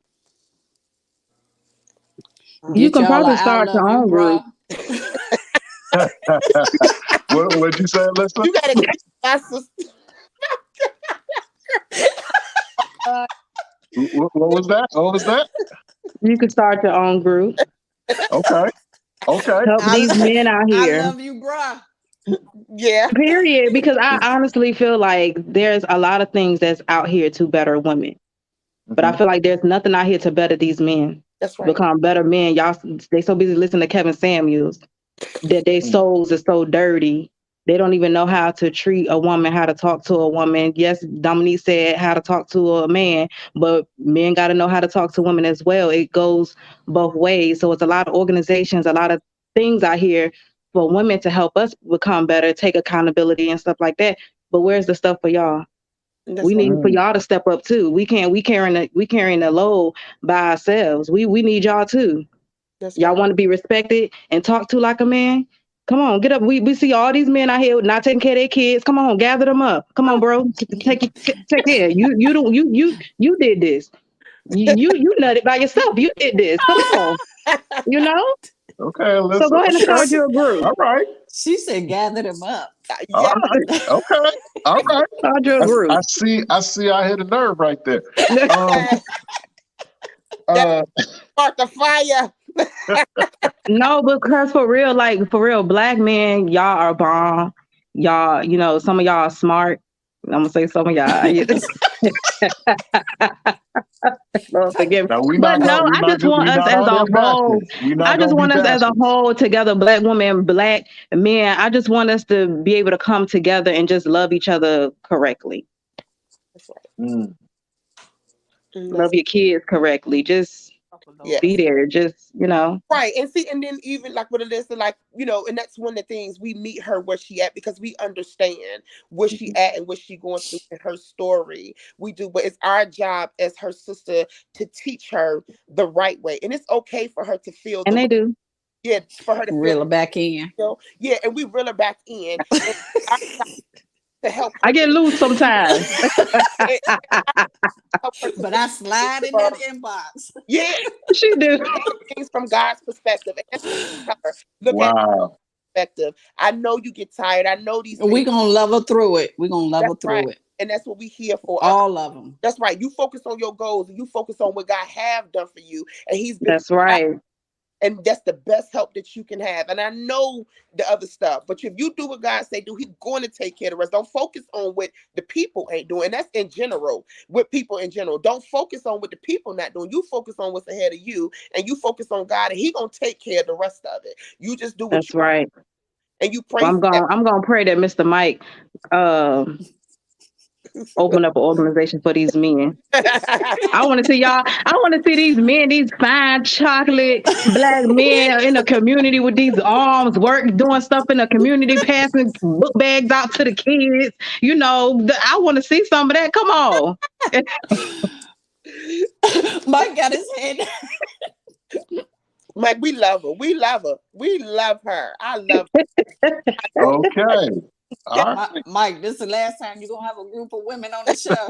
You Get can y'all probably I start love your you, own group. bruh. What'd you say, Lisa? You gotta get my sister. What was that? What was that? You can start your own group. Okay. Help these men out I here. love you, bruh. Yeah. Period. Because I honestly feel like there's a lot of things that's out here to better women. But I feel like there's nothing out here to better these men. That's right. Become better men. Y'all, they so busy listening to Kevin Samuels that their souls are so dirty. They don't even know how to treat a woman, how to talk to a woman. Yes, Dominique said how to talk to a man, but men got to know how to talk to women as well. It goes both ways. So it's a lot of organizations, a lot of things out here for women to help us become better, take accountability and stuff like that. But where's the stuff for y'all? That's We right. need for y'all to step up too. We carrying the load by ourselves. We need y'all too. That's Y'all right. want to be respected and talked to like a man? Come on, get up. We see all these men out here not taking care of their kids. Come on, gather them up. Come on, bro. Take care. You don't you did this. You nutted by yourself. You did this. Come on. You know? Okay, So Lisa. go ahead and Okay. start your group. All right. She said, "Gather them up." All Yeah. right. Okay. All right. Start your group. I see. I hit a nerve right there. Uh, Spark the fire. No, because for real, black men, y'all are bomb. Y'all, some of y'all are smart. I'm gonna say some of y'all. Lord forgive me. now we But not no, going. I just want We us not as out a there whole. bashing. We I not just gonna be want us as a bashing. whole together, black women, black men. I just want us to be able to come together and just love each other correctly. That's right. Mm. Love your kids correctly. Just Yes. be there. Just, Right. And see, and then even like with Alyssa, like, and that's one of the things we meet her where she at because we understand where she at and what she going through in her story. We do, but it's our job as her sister to teach her the right way. And it's okay for her to feel and the they do. yeah, for her to feel Reel her back in. yeah, and we reel her back in and our job to help I her get loose sometimes. and help her to But look I slide in that from inbox. yeah, She do. look at things from God's perspective. And that's what we tell her. Look at Wow. perspective. I know you get tired. I know these things. We're going to love her through it. We're going to love That's her right. through it. And that's what we here for. All of them. That's right. You focus on your goals and you focus on what God have done for you. And he's been That's right. and that's the best help that you can have. And I know the other stuff, but if you do what God say do, he's going to take care of the rest. Don't focus on what the people ain't doing. And that's in general, with people in general. Don't focus on what the people not doing. You focus on what's ahead of you and you focus on God and he going to take care of the rest of it. You just do what That's you right. and you Well, pray for that. I'm gonna pray that Mr. Mike open up an organization for these men. I want to see y'all. I want to see these men, these fine chocolate black men in the community with these arms, doing stuff in the community, passing book bags out to the kids. I want to see some of that. Come on. Mike got his head. Mike, we love her. We love her. We love her. I love her. Okay. All right. Mike, this is the last time you're going to have a group of women on the show.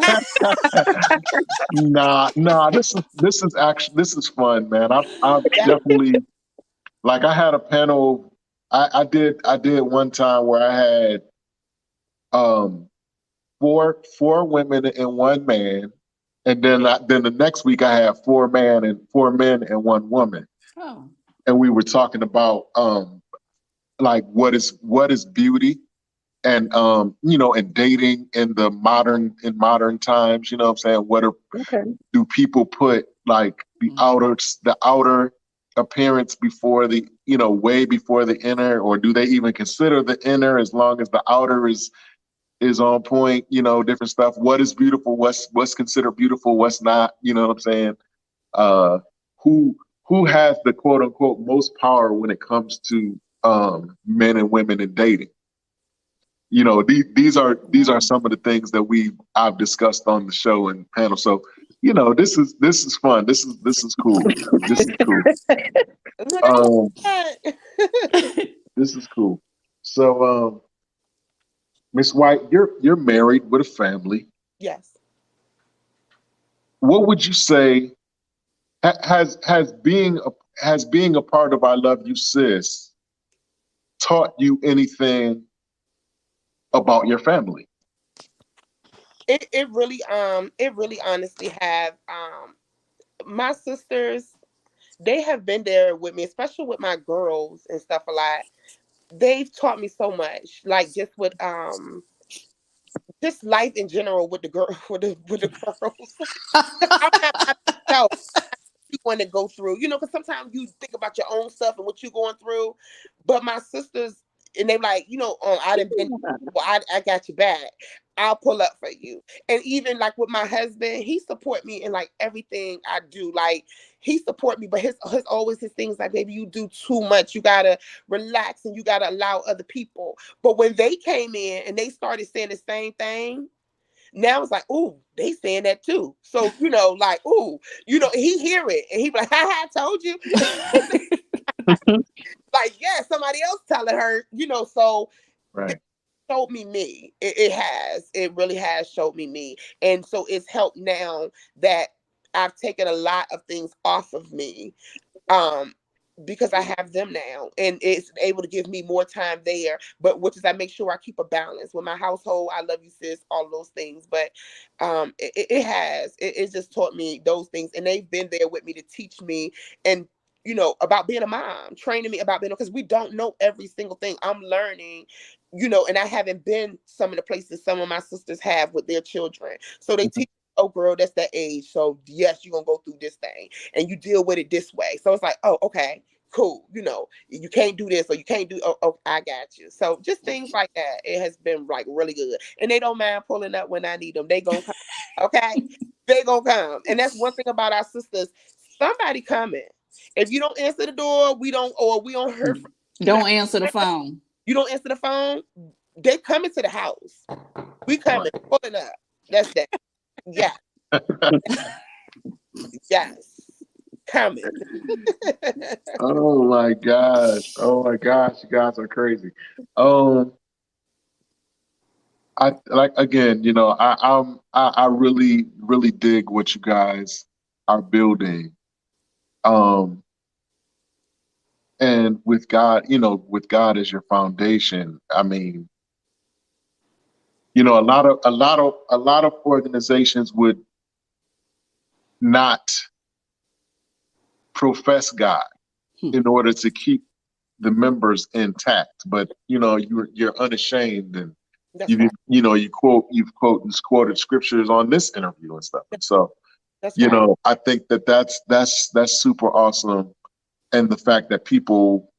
Nah. This is fun, man. I Yeah. definitely like. I had a panel. I did one time where I had four women and one man, and then the next week I had four men and one woman, Oh. and we were talking about like what is beauty, and and dating in modern times. You know what I'm saying? Okay. Do people put like the outer appearance before the way before the inner, or do they even consider the inner as long as the outer is on point? Different stuff. What is beautiful? What's considered beautiful? What's not? You know what I'm saying? Uh, who who has the quote unquote most power when it comes to men and women in dating? These are some of the things that I've discussed on the show and panel. So, this is fun. This is cool. This is cool. Look Um, at this is cool. So, Miss White, you're married with a family. yes. What would you say has being a part of I Love You Sis taught you anything about your family? It really honestly have my sisters, they have been there with me, especially with my girls and stuff a lot. They've taught me so much, like just life in general with the girl with the girls. 'Cause I'm not by myself. You want to go through, because sometimes you think about your own stuff and what you're going through. But my sisters, and they like, I didn't been, well, I got you back. I'll pull up for you. And even like with my husband, he support me in like everything I do. Like he support me, but his always his things like, baby, you do too much. You gotta relax and you gotta allow other people. But when they came in and they started saying the same thing, now it's like, ooh, they saying that too. So, like, ooh, he hear it and he be like, ha ha, I told you. Like, yeah, somebody else telling her, so Right. it showed me. It has. It really has showed me. And so it's helped now that I've taken a lot of things off of me. Um, because I have them now, and it's able to give me more time there. But which is I make sure I keep a balance with my household. I love you, sis. All of those things, but it's just taught me those things, and they've been there with me to teach me and about being a mom, training me about being, because we don't know every single thing. I'm learning, and I haven't been some of the places some of my sisters have with their children, so they teach. Oh, girl, that's that age. So yes, you're gonna go through this thing and you deal with it this way. So it's like, oh, okay, cool. You can't do this or you can't do. Oh, I got you. So just things like that. It has been like really good, and they don't mind pulling up when I need them. They gonna come. Okay, they gonna come, and that's one thing about our sisters. Somebody coming. If you don't answer the door, we don't hear from Don't answer the phone. you don't answer the phone. They coming to the house. We coming, Right. pulling up. That's that. Yeah. Yes. Coming. Oh my gosh. Oh my gosh. You guys are crazy. Um, I like again, I really, really dig what you guys are building. Um, and with God as your foundation, I mean, a lot of organizations would not profess God in order to keep the members intact. But you're unashamed, and That's you right. you've quoted scriptures on this interview and stuff. And so That's right. I think that's super awesome, and the fact that people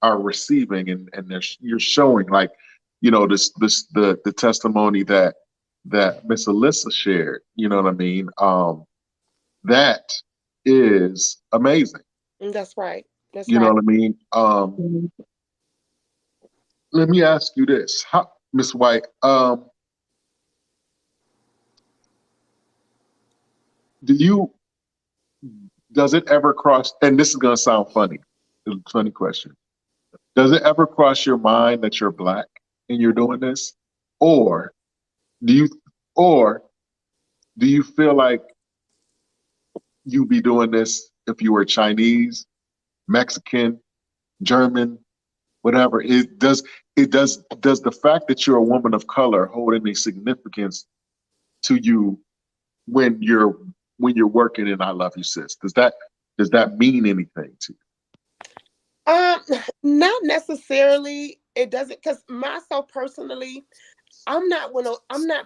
are receiving, and you're showing, like this the testimony that Miss Alyssa shared. You know what I mean? That is amazing. That's right. That's You know right. what I mean? Let me ask you this, Miss White. Do you does it ever cross? And this is gonna sound funny. It's a funny question. Does it ever cross your mind that you're black and you're doing this, or do you or do you feel like you'd be doing this if you were Chinese, Mexican, German, whatever. Does the fact that you're a woman of color hold any significance to you when you're working in I Love You Sis? Does that mean anything to you? Not necessarily. It doesn't, because myself personally, I'm not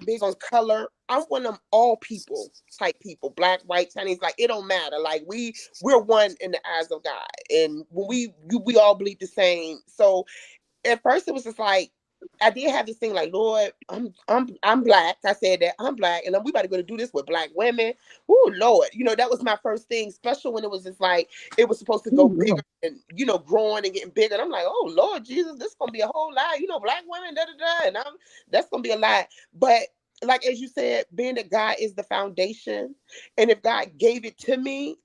big on color. I'm one of them all people type people, black, white, Chinese. Like, it don't matter. Like, we're one in the eyes of God, and when we all believe the same. So at first it was just like, I did have this thing like, Lord, I'm black. I said that I'm black, and we about to go to do this with black women. Oh Lord, that was my first thing, especially when it was just like it was supposed to go bigger and growing and getting bigger. And I'm like, oh Lord Jesus, this is gonna be a whole lot. Black women, da da da, and that's gonna be a lot. But like as you said, being that God is the foundation, and if God gave it to me,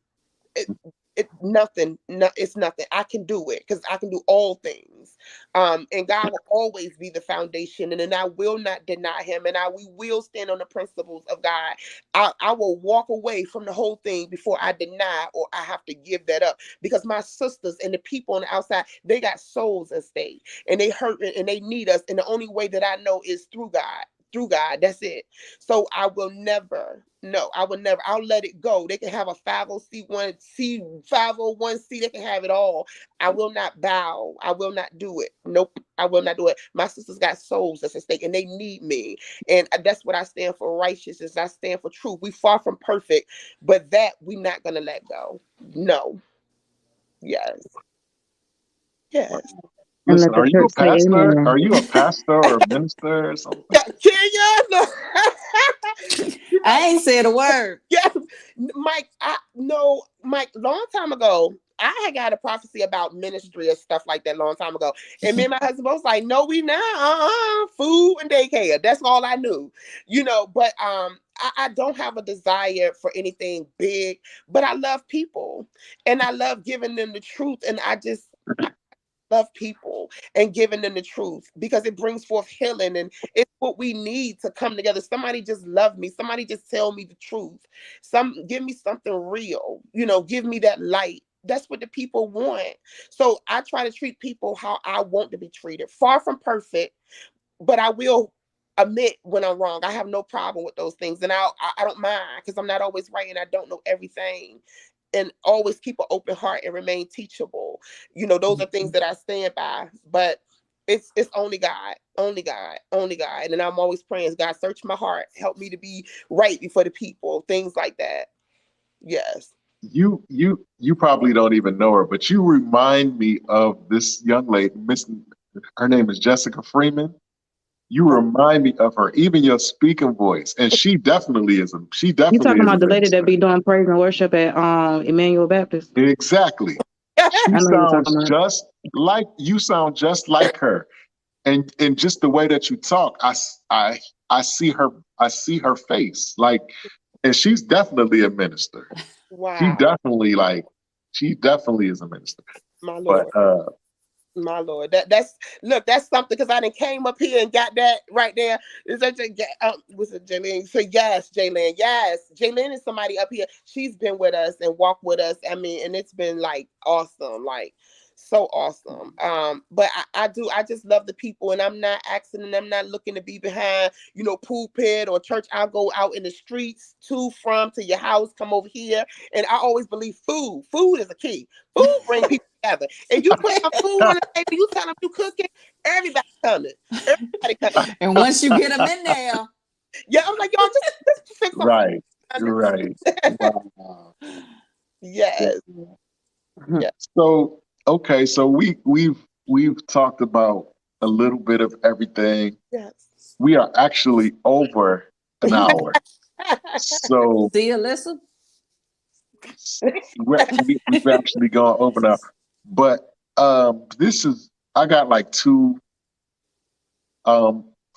it's nothing. No, it's nothing. I can do it because I can do all things. And God will always be the foundation, and then I will not deny Him, and we will stand on the principles of God. I will walk away from the whole thing before I deny or I have to give that up, because my sisters and the people on the outside, they got souls at stake, and they hurt and they need us, and the only way that I know is through God. Through God, that's it. So I will never, no, I will never. I'll let it go. They can have a 501c, 501c. They can have it all. I will not bow. I will not do it. Nope, I will not do it. My sisters got souls that's at stake, and they need me. And that's what I stand for. Righteousness. I stand for truth. We far from perfect, but that we not gonna let go. No. Yes. Yes. And Listen, let the are you a church say pastor? amen. Are you a pastor or a minister or something? Kenya, no. I ain't said a word. Yes, Mike. Mike. Long time ago, I had got a prophecy about ministry and stuff like that. Long time ago, and me and my husband was like, "No, we not. Food and daycare. That's all I knew, But I don't have a desire for anything big. But I love people, and I love giving them the truth, and I love people and giving them the truth, because it brings forth healing, and it's what we need to come together. Somebody just love me. Somebody just tell me the truth. Give me something real, give me that light. That's what the people want. So I try to treat people how I want to be treated. Far from perfect, but I will admit when I'm wrong. I have no problem with those things, and I don't mind, because I'm not always right and I don't know everything, and always keep an open heart and remain teachable. Those are things that I stand by. But it's only God, only God, only God. And I'm always praying, God, search my heart, help me to be right before the people, things like that. Yes. You probably don't even know her, but you remind me of this young lady. Her name is Jessica Freeman. You remind me of her, even your speaking voice, and she definitely is. She You definitely talking is a about the lady that minister. be doing praise and worship at Emmanuel Baptist? Exactly. She I know you're sounds talking about. just like you. Sound just like her, and just the way that you talk, I see her. I see her face, like, and she's definitely a minister. She Wow. definitely she definitely is a minister. My But Lord. My Lord, that's something, because I done came up here and got that right there. Is that was it Jaylene? So yes, Jaylene is somebody up here. She's been with us and walked with us. I mean, and it's been like awesome, like so awesome. But I just love the people, and I'm not asking, and I'm not looking to be behind, pulpit or church. I'll go out in the streets to your house, come over here, and I always believe food is a key. Food bring people together. If you put some food on the table, you tell them you cooking, everybody coming. Everybody coming. And once you get them in there, Yeah, I'm like, y'all just fix some right, food. right. Wow. Yes. Yes. So okay, so we've talked about a little bit of everything. Yes. We are actually over an hour, so see, Alyssa, we've actually gone over now. But I got like two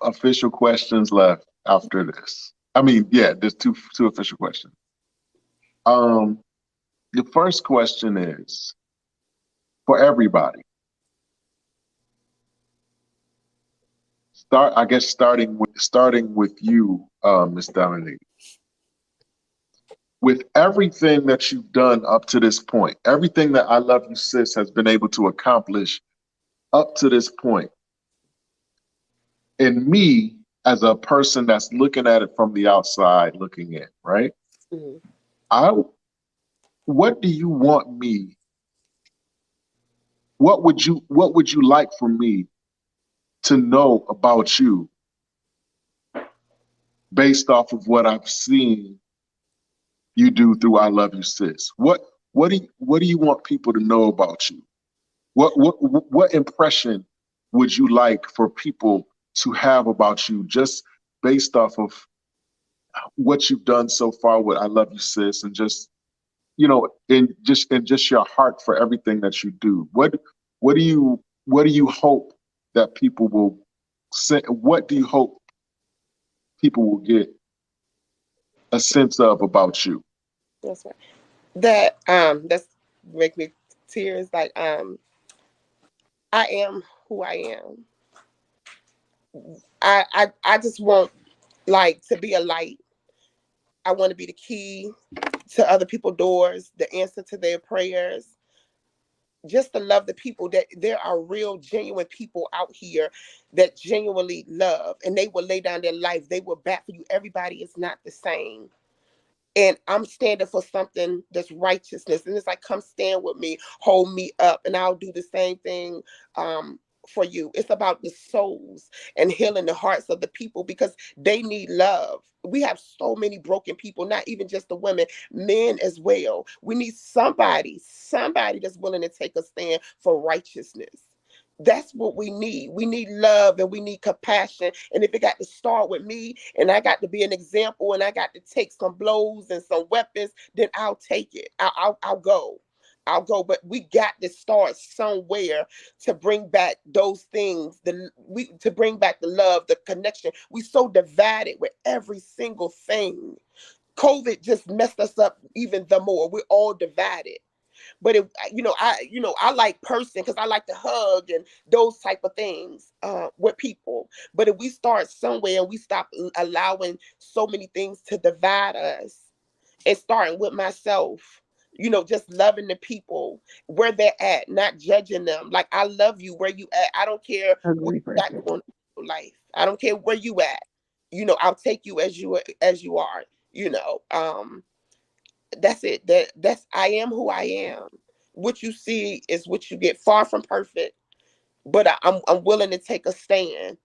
official questions left after this. I mean, yeah, there's two official questions. Um, the first question is for everybody. Starting with you, Miss Dominique. With everything that you've done up to this point, everything that I Love You Sis has been able to accomplish up to this point, and me as a person that's looking at it from the outside, looking in, right? Mhm. I, what do you want me? What would you like for me to know about you based off of what I've seen you do through I Love You, Sis? What do you want people to know about you? What impression would you like for people to have about you just based off of what you've done so far with I Love You, Sis, and just, and just your heart for everything that you do? What do you hope that people will say? What do you hope people will get a sense of about you? That's right. That's make me tears. Like I am who I am. I just want like to be a light. I want to be the key to other people's doors, the answer to their prayers. Just to love the people, that there are real genuine people out here that genuinely love, and they will lay down their life. They will bat for you. Everybody is not the same. And I'm standing for something that's righteousness. And it's like, come stand with me, hold me up, and I'll do the same thing for you. It's about the souls and healing the hearts of the people because they need love. We have so many broken people, not even just the women, men as well. We need somebody that's willing to take a stand for righteousness. That's what we need. We need love and we need compassion. And if it got to start with me and I got to be an example and I got to take some blows and some weapons, then I'll take it. I'll go. I'll go. But we got to start somewhere to bring back those things, to bring back the love, the connection. We so divided with every single thing. COVID just messed us up even the more. We're all divided. But if I like person because I like to hug and those type of things with people. But if we start somewhere and we stop allowing so many things to divide us, and starting with myself, just loving the people where they're at, not judging them. Like, I love you where you at. I don't care what Agree, you got perfect. going on in your life. I don't care where you at. I'll take you as you are. That's it. That's I am who I am. What you see is what you get. Far from perfect, but I'm willing to take a stand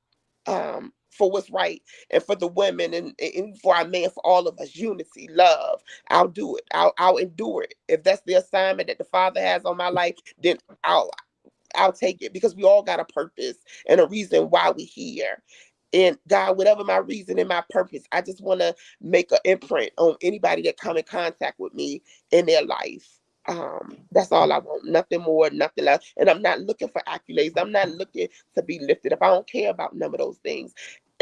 for what's right and for the women and for our men, for all of us. Unity, love. I'll do it. I'll endure it. If that's the assignment that the Father has on my life, then I'll take it because we all got a purpose and a reason why we here. And God, whatever my reason and my purpose, I just want to make an imprint on anybody that come in contact with me in their life. That's all I want. Nothing more, nothing less. And I'm not looking for accolades. I'm not looking to be lifted up. I don't care about none of those things.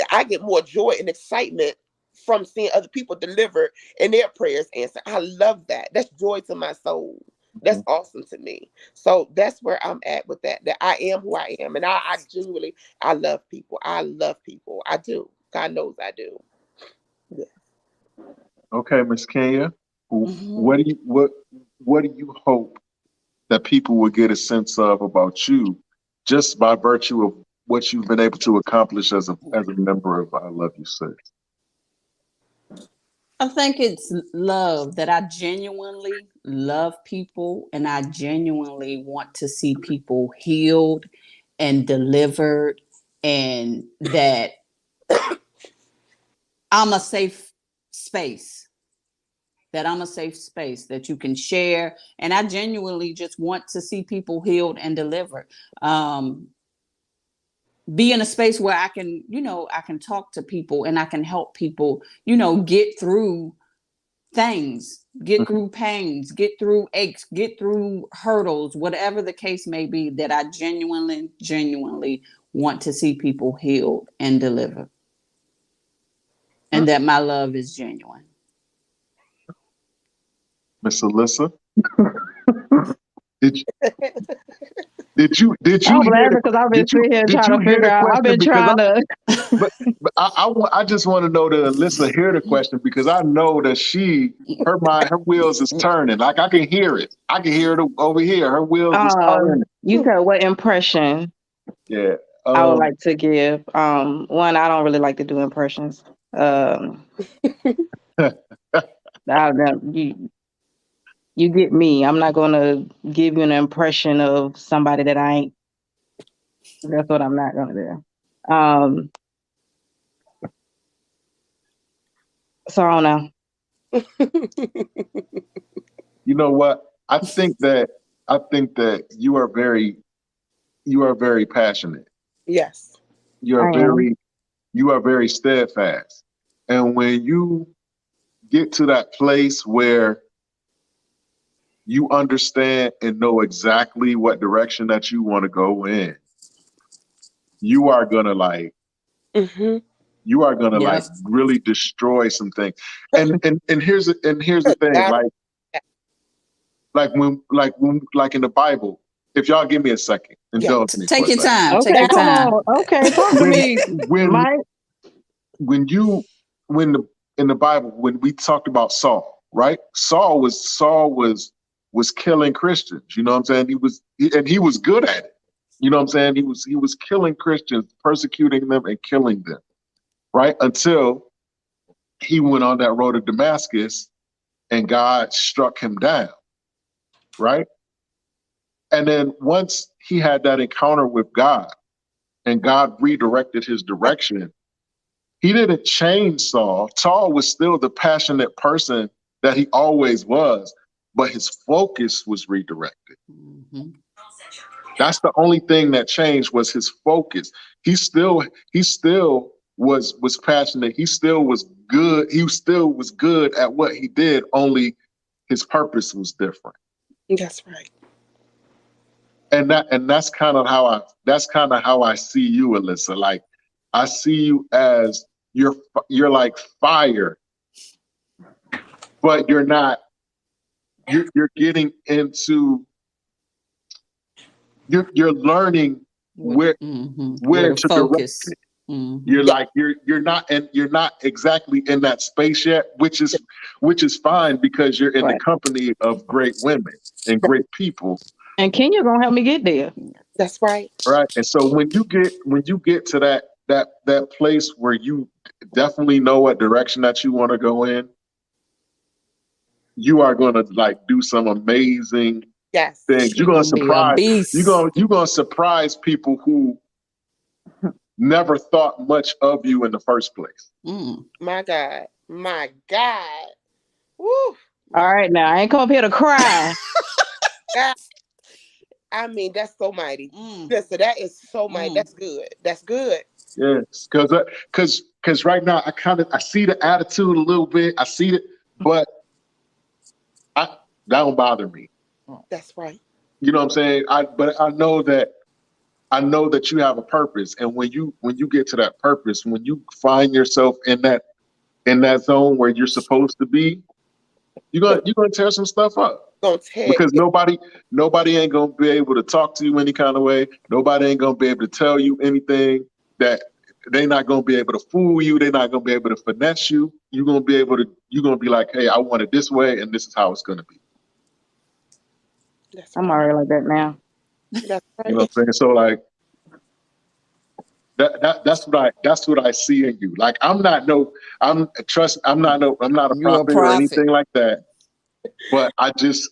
I get more joy and excitement from seeing other people deliver and their prayers answered. I love that. That's joy to my soul. That's awesome to me. So that's where I'm at with that. That I am who I am, and I genuinely I love people. I love people. I do. God knows I do. Yeah. Okay, Miss Kenya, Mhm. what do you hope that people will get a sense of about you just by virtue of what you've been able to accomplish as a member of I Love You, Sis? I think it's love, that I genuinely love people and I genuinely want to see people healed and delivered, and that I'm a safe space, that I'm a safe space that you can share. And I genuinely just want to see people healed and delivered. Be in a space where I can, I can talk to people and I can help people, get through things, get through pains, get through aches, get through hurdles, whatever the case may be, that I genuinely want to see people healed and delivered. And that my love is genuine. Miss Alyssa, did you, did you I'm hear laughing because I've been sitting here did trying you to hear figure the out. I've question? been Because trying to. I just want to know that Alyssa hear the question, because I know that her mind, her wheels is turning. Like, I can hear it. I can hear it over here. Her wheels is turning. You said what impression? Yeah. I would like to give. One, I don't really like to do impressions. You get me. I'm not gonna give you an impression of somebody that I ain't. That's what I'm not gonna do. So I don't know. You know what? I think that you are very passionate. Yes. You are very steadfast. And when you get to that place where you understand and know exactly what direction that you want to go in, you are gonna like Mm-hmm. Yep. really destroy some things. And here's the thing, like in the Bible, if y'all give me a second, indulge me for Take a your second. time. Okay, Take your come time. on. Okay, talk to me, Mike. When in the Bible, when we talked about Saul, right? Saul was killing Christians. You know what I'm saying? He was good at it. You know what I'm saying? He was killing Christians, persecuting them and killing them, right? Until he went on that road to Damascus and God struck him down, right? And then once he had that encounter with God and God redirected his direction, he didn't change Saul. Saul was still the passionate person that he always was, but his focus was redirected. Mm-hmm. That's the only thing that changed was his focus. He still was passionate. He still was good. He still was good at what he did, only his purpose was different. That's right. And that's kind of how I see you, Alyssa. Like I see you as you're like fire, but you're not. You're getting into. You're learning where to focus. direct it. You're like you're not exactly in that space yet, which is fine because you're in the company of great women and great people. And Kenya gonna help me get there. That's right. Right. And so when you get to that place where you definitely know what direction that you want to go in, you are gonna like do some amazing things. You're gonna surprise you're gonna surprise people who never thought much of you in the first place. My God. My God. Woo. All right, now I ain't come up here to cry. God. I mean, that's so mighty. Listen, that is so mighty. That's good. That's good. Yes, because right now I see the attitude a little bit. I see it, but that don't bother me. That's right. You know what I'm saying? But I know that you have a purpose, and when you get to that purpose, when you find yourself in that zone where you're supposed to be, you're gonna tear some stuff up. Because nobody ain't gonna be able to talk to you any kind of way. Nobody ain't gonna be able to tell you anything. That they're not gonna be able to fool you. They're not gonna be able to finesse you. You're gonna be like, hey, I want it this way, and this is how it's gonna be. I'm already like that now. That's right. You know what I'm saying? So like that's what I see in you. Like I'm not a prophet or anything like that. But I see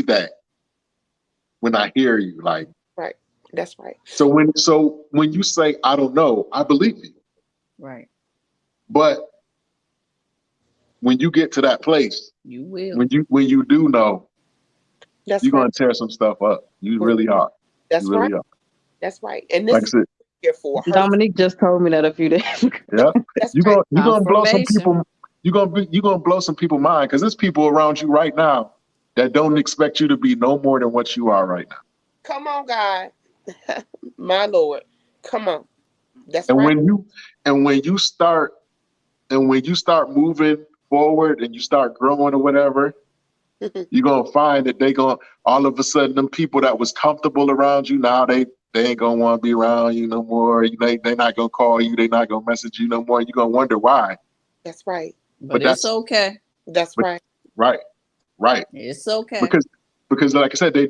that when I hear you, like right. That's right. So when you say I don't know, I believe you. Right. But when you get to that place, you will. When you do know, that's you're right. gonna tear some stuff up. You really are. That's you really right. Are. That's right. And this like is here for her. Dominique just told me that a few days ago. Yeah. You're gonna blow some Confirmation. people. You're gonna blow some people's mind because there's people around you right now that don't expect you to be no more than what you are right now. Come on, God. My Lord. Come on. That's and right. when you start moving forward and you start growing or whatever, you're gonna find that they gonna all of a sudden them people that was comfortable around you now they ain't gonna want to be around you no more. They not gonna call you. They not gonna message you no more. You're gonna wonder why. That's right. But it's okay. That's right. Right. It's okay. Because like I said, they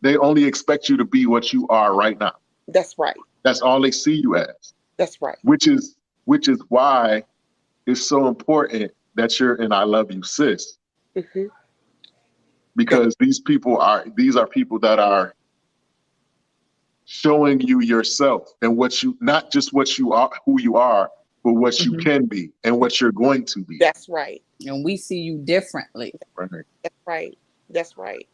they only expect you to be what you are right now. That's right. That's all they see you as. That's right. Which is why it's so important that you're in I Love You, Sis. Mm-hmm. Because these are people that are showing you yourself and what you, not just what you are, who you are, but what you can be and what you're going to be. That's right. And we see you differently. Right. That's right. That's right.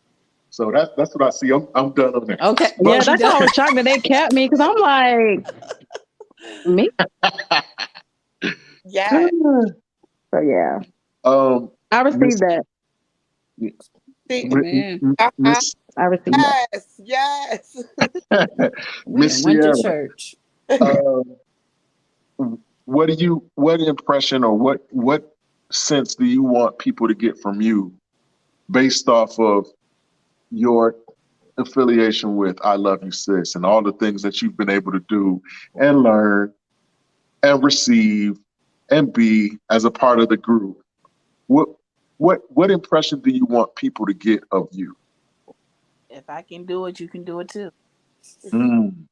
So that's what I see. I'm done on that. Okay. But, Yeah, that's why I was shocked that they kept me, because I'm like, me? Yeah. So yeah, I Miss, received that. See, Man, Miss, I received that. yes. we Miss done went to Sierra, church. what impression or what sense do you want people to get from you based off of your affiliation with I Love You, Sis, and all the things that you've been able to do and learn and receive and be as a part of the group? What impression do you want people to get of you? If I can do it, you can do it too. Mm.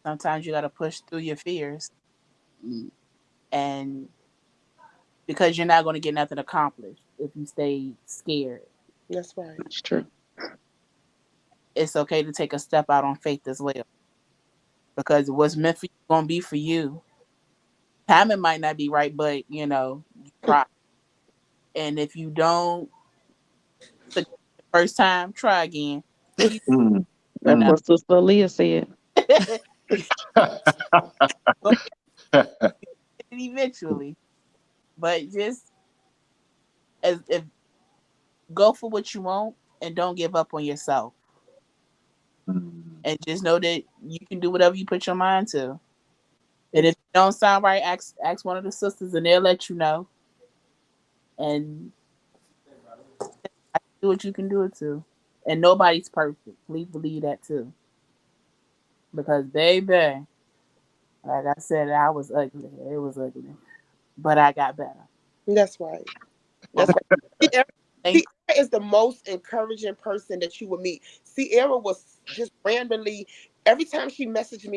Sometimes you got to push through your fears, and because you're not going to get nothing accomplished if you stay scared. That's right. That's true. It's okay to take a step out on faith as well, because what's meant for you going to be for you. Timing might not be right, but you try. And if you don't succeed the first time, try again. Please. Mm. That's Mm. what Sister Leah said. Go eventually, but just if go for what you want and don't give up on yourself. Mm. And just know that you can do whatever you put your mind to. And if it don't sound right, ask one of the sisters and they'll let you know. And do what you can do it too. And nobody's perfect. Please believe that too. Because baby, like I said, I was ugly. It was ugly. But I got better. That's right. That's right. Thank Sierra is the most encouraging person that you would meet. Sierra was just randomly, every time she messaged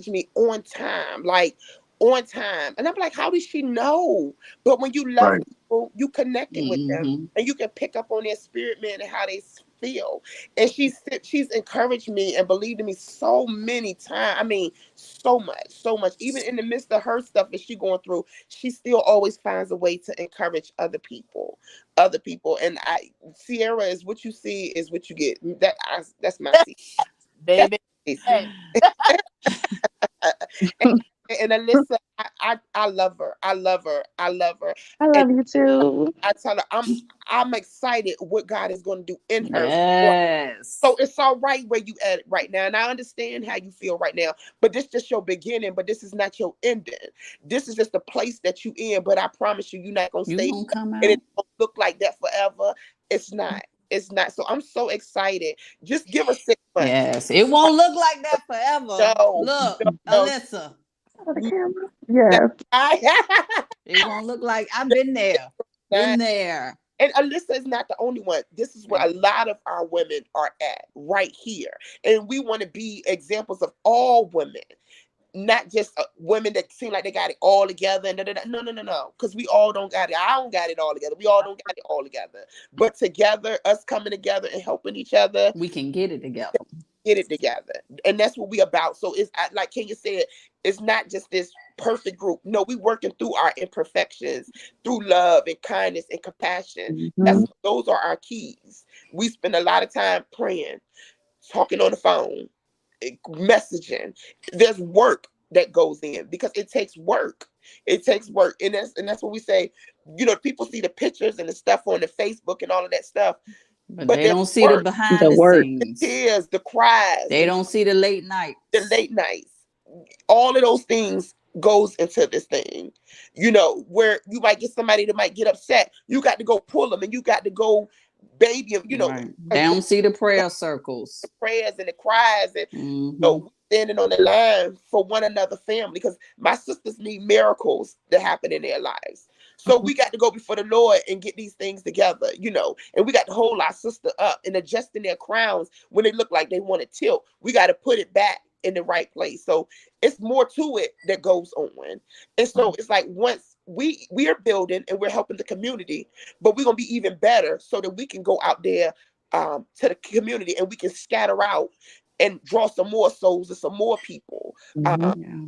me on time, like on time. And I'm like, how did she know? But when you love Right. people, you connected with them Mm-hmm. and you can pick up on their spirit, man, and how they feel. And she's encouraged me and believed in me so many times. I mean, so much, so much. Even in the midst of her stuff that she's going through, she still always finds a way to encourage other people. And Sierra is what you see is what you get. That's my seed. baby. And, and Alyssa, I love her. I love her. I love her. I And love you too. I tell her I'm excited what God is going to do in her. Yes. So it's all right where you at right now. And I understand how you feel right now. But this is just your beginning, but this is not your ending. This is just the place that you in. But I promise you, you're not gonna You stay gonna come and out? it don't look like that forever. It's not. It's not. So I'm so excited. Just give her 6 months. Yes. It won't look like that forever. No, Look, no, Alyssa. For the camera. no. Yes. It won't look like I've been there. Been there. And Alyssa is not the only one. This is where a lot of our women are at right here. And we want to be examples of all women, not just women that seem like they got it all together. And no. Because we all don't got it. I don't got it all together. We all don't got it all together. But together, us coming together and helping each other, We can get it together. get it together. And that's what we about. So it's like Kenya said, it's not just this perfect group. No, we working through our imperfections, through love and kindness and compassion. Those are our keys. We spend a lot of time praying, talking on the phone, messaging. There's work that goes in because it takes work. It takes work. And that's what we say. People see the pictures and the stuff on the Facebook and all of that stuff. But But they there's don't see the work. behind The the work. The scenes. tears, the cries, They don't see the late nights. the late nights. All of those things goes into this thing. Where you might get somebody that might get upset. You got to go pull them and you got to go baby them, Right. They don't see the prayer circles. the prayers and the cries and Mm-hmm. standing on the line for one another family because my sisters need miracles to happen in their lives. So we got to go before the Lord and get these things together, and we got to hold our sister up and adjusting their crowns when they look like they want to tilt. We got to put it back in the right place. So it's more to it that goes on. And so it's like once we are building and we're helping the community, but we're going to be even better so that we can go out there to the community and we can scatter out and draw some more souls and some more people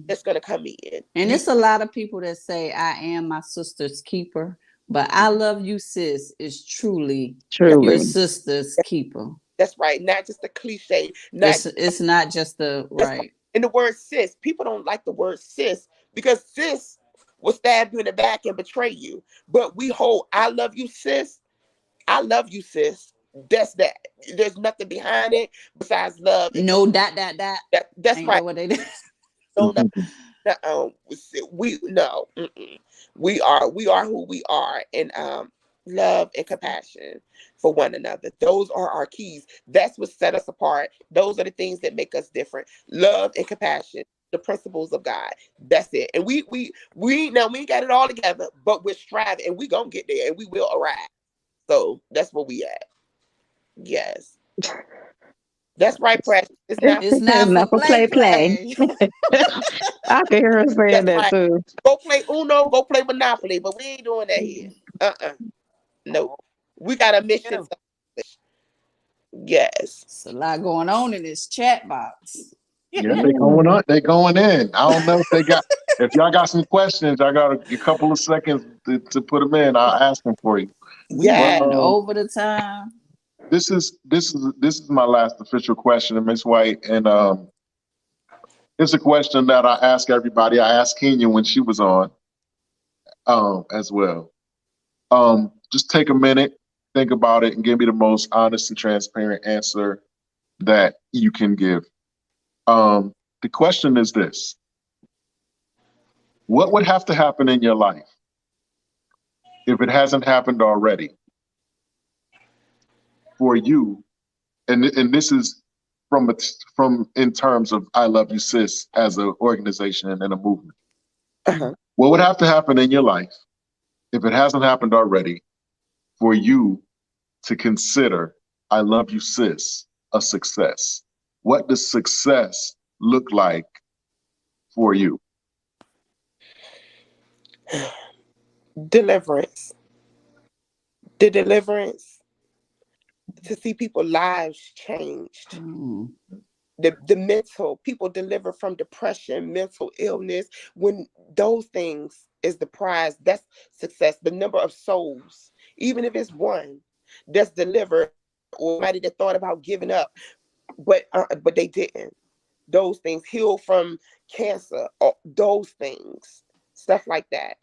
that's going to come in. And it's a lot of people that say, I am my sister's keeper, but I love you, sis, is truly your sister's keeper. That's right. Not just a cliche. It's not just the right. And the word sis, people don't like the word sis because sis will stab you in the back and betray you. But we hold, I love you, sis. I love you, sis. That's that. There's nothing behind it besides love. No, that's ain't right. What they did. No, we are who we are, and love and compassion for one another. Those are our keys. That's what set us apart. Those are the things that make us different. Love and compassion, the principles of God. That's it. And we ain't got it all together, but we're striving, and we gonna get there, and we will arrive. So that's where we at. Yes. That's right, Precious. It's not for play. I can hear her saying that too. Go play Uno, go play Monopoly, but we ain't doing that here. No. We got a mission. Yes. It's a lot going on in this chat box. Yeah, they going on. They going in. I don't know if y'all got some questions. I got a couple of seconds to put them in. I'll ask them for you. Yeah, over the time. This is my last official question, Miss White, and it's a question that I ask everybody. I asked Kenya when she was on, as well. Just take a minute, think about it, and give me the most honest and transparent answer that you can give. The question is this: what would have to happen in your life if it hasn't happened already for you? And this is from in terms of I Love You Sis as an organization and a movement. What would have to happen in your life if it hasn't happened already for you to consider I Love You Sis a success? What does success look like for you? Deliverance. The deliverance to see people's lives changed. The mental, people deliver from depression, mental illness. When those things is the prize, that's success. The number of souls, even if it's one, that's delivered, or somebody that thought about giving up, but they didn't. Those things, heal from cancer, those things, stuff like that.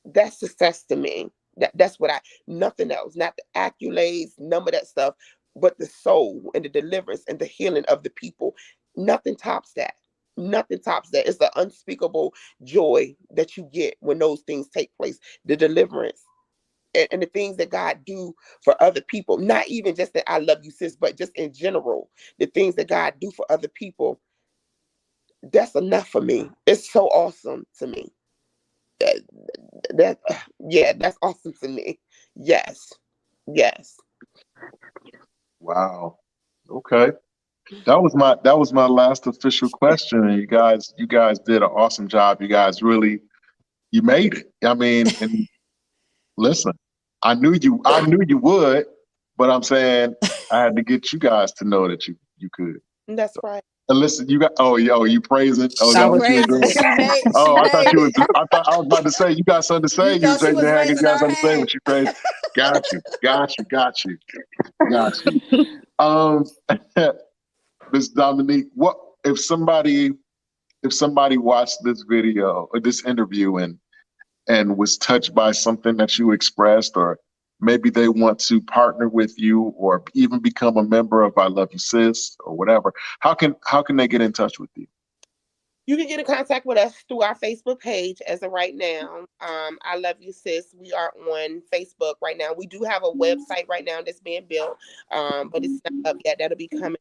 That's success to me. That's what nothing else, not the accolades, none of that stuff, but the soul and the deliverance and the healing of the people. Nothing tops that. Nothing tops that. It's the unspeakable joy that you get when those things take place. The deliverance and the things that God do for other people. Not even just that I love you, sis, but just in general, the things that God do for other people. That's enough for me. It's so awesome to me. That's awesome to me. Yes. Wow. Okay. That was my last official question. And you guys did an awesome job. You guys you made it. I mean, and listen, I knew you would, but I'm saying I had to get you guys to know that you could. That's right. And listen, you got you praising. Oh, that was you doing? I thought you was. I was about to say you got something to say. You say, man, you got something to say, but you crazy. Got you. Miss Dominique, what if somebody watched this video or this interview and was touched by something that you expressed, or maybe they want to partner with you or even become a member of I Love You Sis or whatever, how can they get in touch with you? You can get in contact with us through our Facebook page as of right now. I Love You Sis. We are on Facebook right now. We do have a website right now that's being built, but it's not up yet. That'll be coming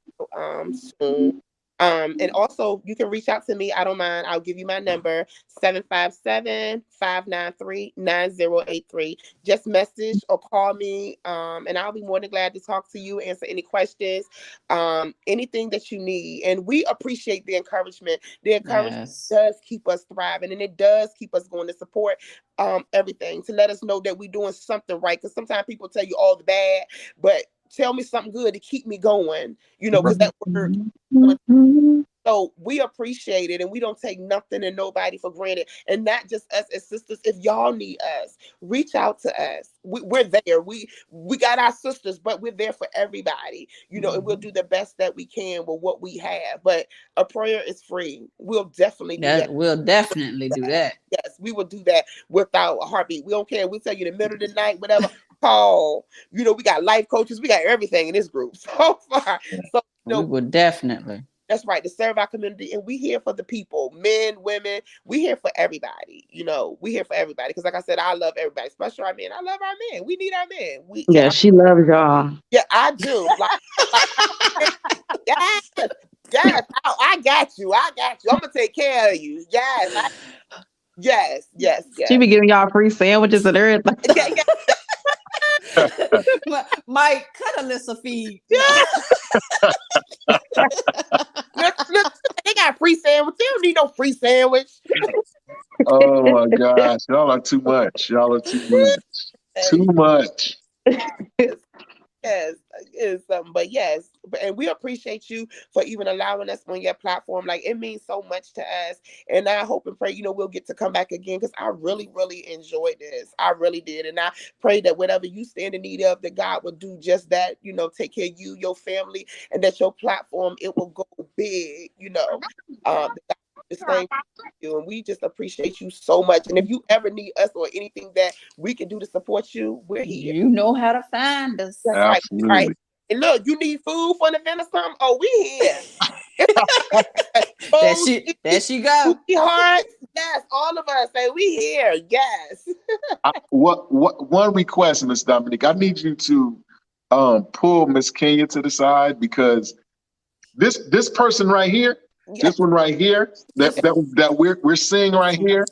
soon. And also you can reach out to me. I don't mind. I'll give you my number, 757-593-9083. Just message or call me. And I'll be more than glad to talk to you, answer any questions, anything that you need. And we appreciate the encouragement. The encouragement Yes. does keep us thriving, and it does keep us going to support everything, to let us know that we're doing something right. Because sometimes people tell you all the bad, but tell me something good to keep me going, because that word. So we appreciate it, and we don't take nothing and nobody for granted. And not just us as sisters. If y'all need us, reach out to us. We're there. We got our sisters, but we're there for everybody, and we'll do the best that we can with what we have. But a prayer is free. We'll definitely do that. We'll definitely do that. Yes, we will do that without a heartbeat. We don't care. We tell you in the middle of the night, whatever, call. We got life coaches. We got everything in this group so far. So, we would definitely. That's right, to serve our community. And we here for the people, men, women. We here for everybody. We here for everybody. Because like I said, I love everybody, especially our men. I love our men. We need our men. Yeah, she loves y'all. Yeah, I do. Yes, yes. I got you. I'm gonna take care of you. Yes, yes. She be giving y'all free sandwiches and everything. Yeah. Mike, cut a list of feed. Look, they got free sandwich. They don't need no free sandwich. Oh my gosh, y'all are too much. Y'all are too much. Too much. Yes, is something, but yes, and we appreciate you for even allowing us on your platform. Like, it means so much to us, and I hope and pray we'll get to come back again, because I really, really enjoyed this. I really did, and I pray that whatever you stand in need of, that God will do just that. Take care of you, your family, and that your platform, it will go big. The same you, and we just appreciate you so much. And if you ever need us or anything that we can do to support you, we're here. You know how to find us. That's Absolutely. right. And look, you need food for the event or something? Oh, we here. There she go. Hearts. Yes, all of us say we here. Yes. What one request, Miss Dominique? I need you to pull Miss Kenya to the side, because this person right here, this one right here, that we're seeing right here,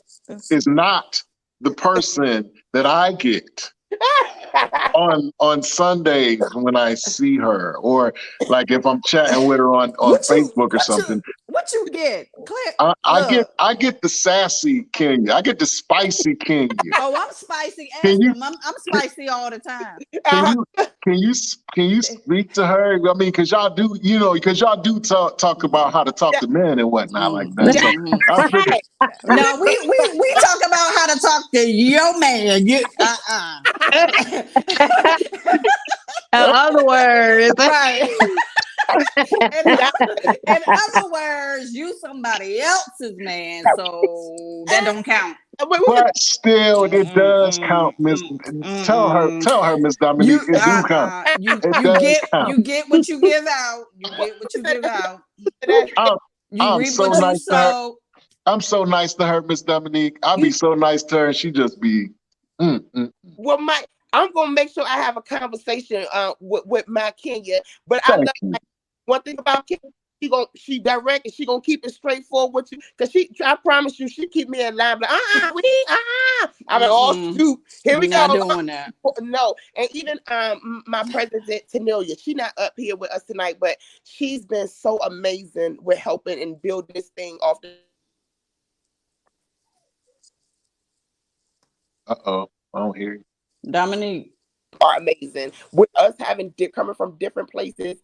is not the person that I get on Sundays when I see her, or like if I'm chatting with her on Facebook or something. What you get? Claire, I get the sassy Kenya. I get the spicy Kenya. Oh, I'm spicy. I'm spicy all the time. Can you speak to her? I mean, because y'all do, talk about how to talk to men and whatnot like that. So no, we talk about how to talk to your man. In other words, right. In other words, you somebody else's man, so that don't count. But still, it does count, Miss. Tell her, Miss Dominique, it do count. You get what you give out. You get what you give out. I'm so nice to her. I'm so nice to her, Miss Dominique. I'll be so nice to her, and she just be. Well, Mike, I'm gonna make sure I have a conversation with my Kenya. But I love one thing about Kenya. She direct, and she gonna keep it straightforward with you, because I promise you, she keep me in line. But I'm like, oh shoot, here we go. Doing that. No, and even my president Tanelia, she's not up here with us tonight, but she's been so amazing with helping and building this thing off. I don't hear you, Dominique. Are amazing with us coming from different places.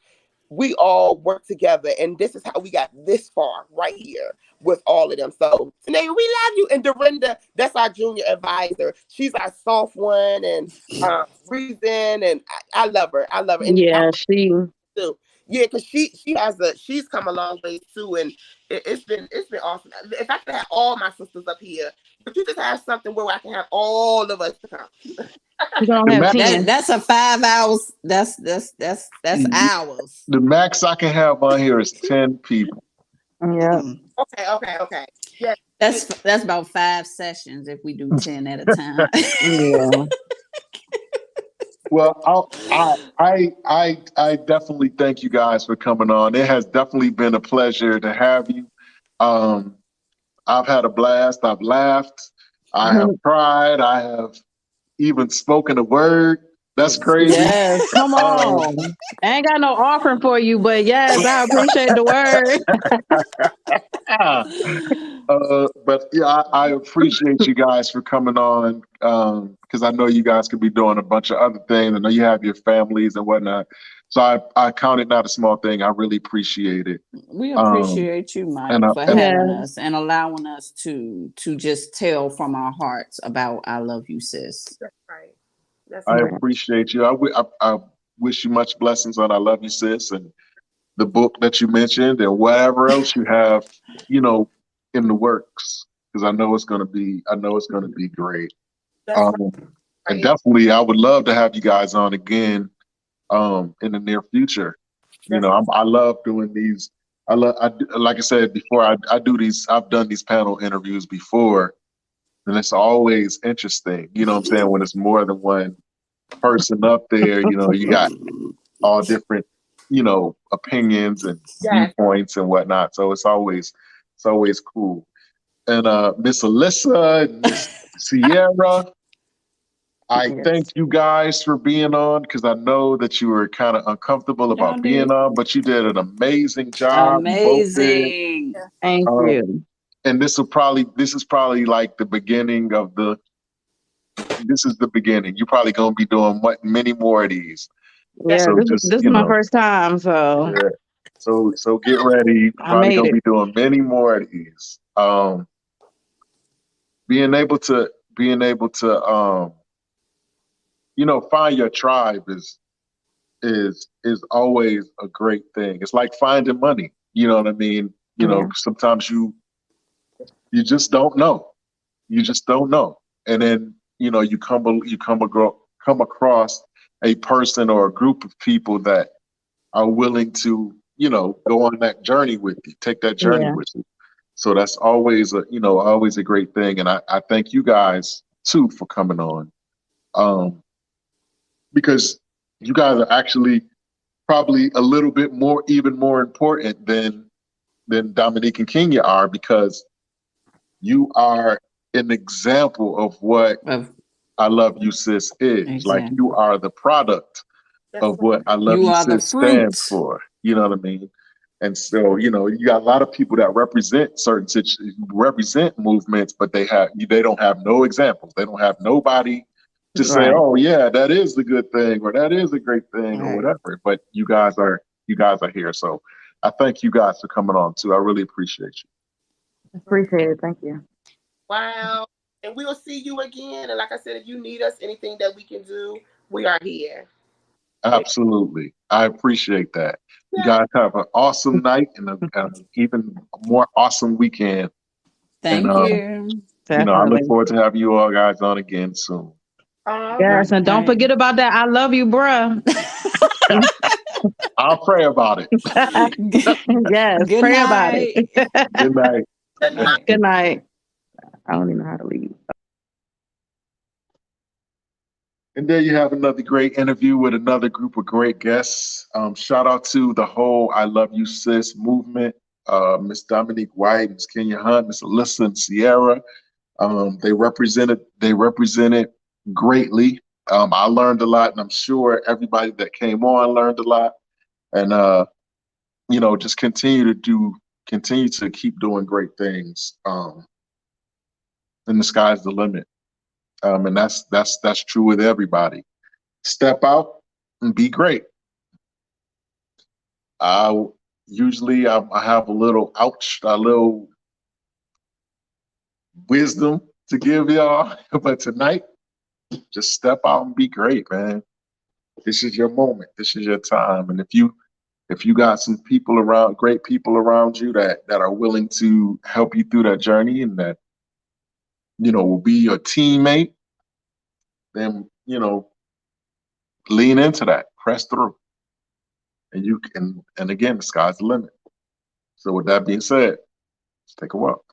We all work together, and this is how we got this far right here with all of them. So today we love you. And Dorinda, that's our junior advisor. She's our soft one, and reason, and I love her. And yeah, she too. Yeah, because she's come a long way too, and it's been awesome. If I could have all my sisters up here, but you just have something where I can have all of us to come. That's a 5 hours. That's hours. The max I can have on here is 10 people. Yeah. Okay. Yeah. That's about 5 sessions if we do 10 at a time. Yeah. Well, I definitely thank you guys for coming on. It has definitely been a pleasure to have you. Um, I've had a blast. I've laughed. I have cried. I have even spoken a word. That's crazy. Yes, come Um, on. I ain't got no offering for you, but yes, I appreciate the word. but yeah, I appreciate you guys for coming on because I know you guys could be doing a bunch of other things. I know you have your families and whatnot. So I count it not a small thing. I really appreciate it. We Um, appreciate you, and Mike, I, for and having Yeah, us and allowing us to just tell from our hearts about I love you, sis. That's right. That's I right. yeah, appreciate you. I wish you much blessings on I Love You Sis and the book that you mentioned and whatever else you have, you know, in the works. Because I know it's gonna be great. That's Um, and right. definitely I would love to have you guys on again in the near future. You That's know, I love doing these. Like I said before, I do these. I've done these panel interviews before, and it's always interesting. You know what I'm saying? When it's more than one person up there, you know, you got all different, you know, opinions and yes. viewpoints and whatnot. So it's always cool. And Miss Alyssa and Miss Sierra, I yes. thank you guys for being on because I know that you were kind of uncomfortable Y'all about being did on, but you did an amazing job. You both did. amazing. Yes. Thank Um, you. and this is probably like the beginning of the. This is the beginning. You're probably gonna be doing many more of these. Yes. Yeah, So this is just this is you my know, first time, so yeah. So get ready. I Probably made gonna it. be doing many more of these. Being able to you know, find your tribe is always a great thing. It's like finding money. You know what I mean? You know, Yeah, sometimes you just don't know. You just don't know, and then you know come across a person or a group of people that are willing to you know go on that journey with you, take that journey yeah, with you. So that's always a you know always a great thing, and I thank you guys too for coming on, um, because you guys are actually probably a little bit more even more important than Dominique and Kenya are because you are an example of what Of I Love You Sis is. Like you exactly. are the product That's of what I Love You You are the Sis stands fruit. for. You know what I mean? And so, you know, you got a lot of people that represent represent movements, but they don't have no examples. They don't have nobody to say, right. "Oh, yeah, that is the good thing," or "That is a great thing," or Right. whatever. But you guys are here, so I thank you guys for coming on too. I really appreciate you. Appreciate it. Thank you. wow. And we will see you again. And like I said, if you need us, anything that we can do, we are here. Absolutely. I appreciate that. You Yeah. guys have an awesome night and an even more awesome weekend. And, Thank you. you know, I look Definitely. forward to having you all guys on again soon. All right. Yes, and don't Right. forget about that. I love you, bruh. I'll pray about it. Yes, Good pray about it. night. Good night. Good night. Good night. I don't even know how to leave. And there you have another great interview with another group of great guests. Shout out to the whole I Love You Sis movement. Miss Dominique White, Miss Kenya Hunt, Miss Alyssa and Sierra. They represented greatly. I learned a lot, and I'm sure everybody that came on learned a lot. And you know, just continue to keep doing great things. And the sky's the limit. And that's true with everybody. Step out and be great. I usually I have a little wisdom to give y'all, but tonight, just step out and be great, man. This is your moment. This is your time. And if you got some people around, great people around you that are willing to help you through that journey and that you know will be your teammate, then you know lean into that, press through, and you can. And again, the sky's the limit. So with that being said, let's take a walk.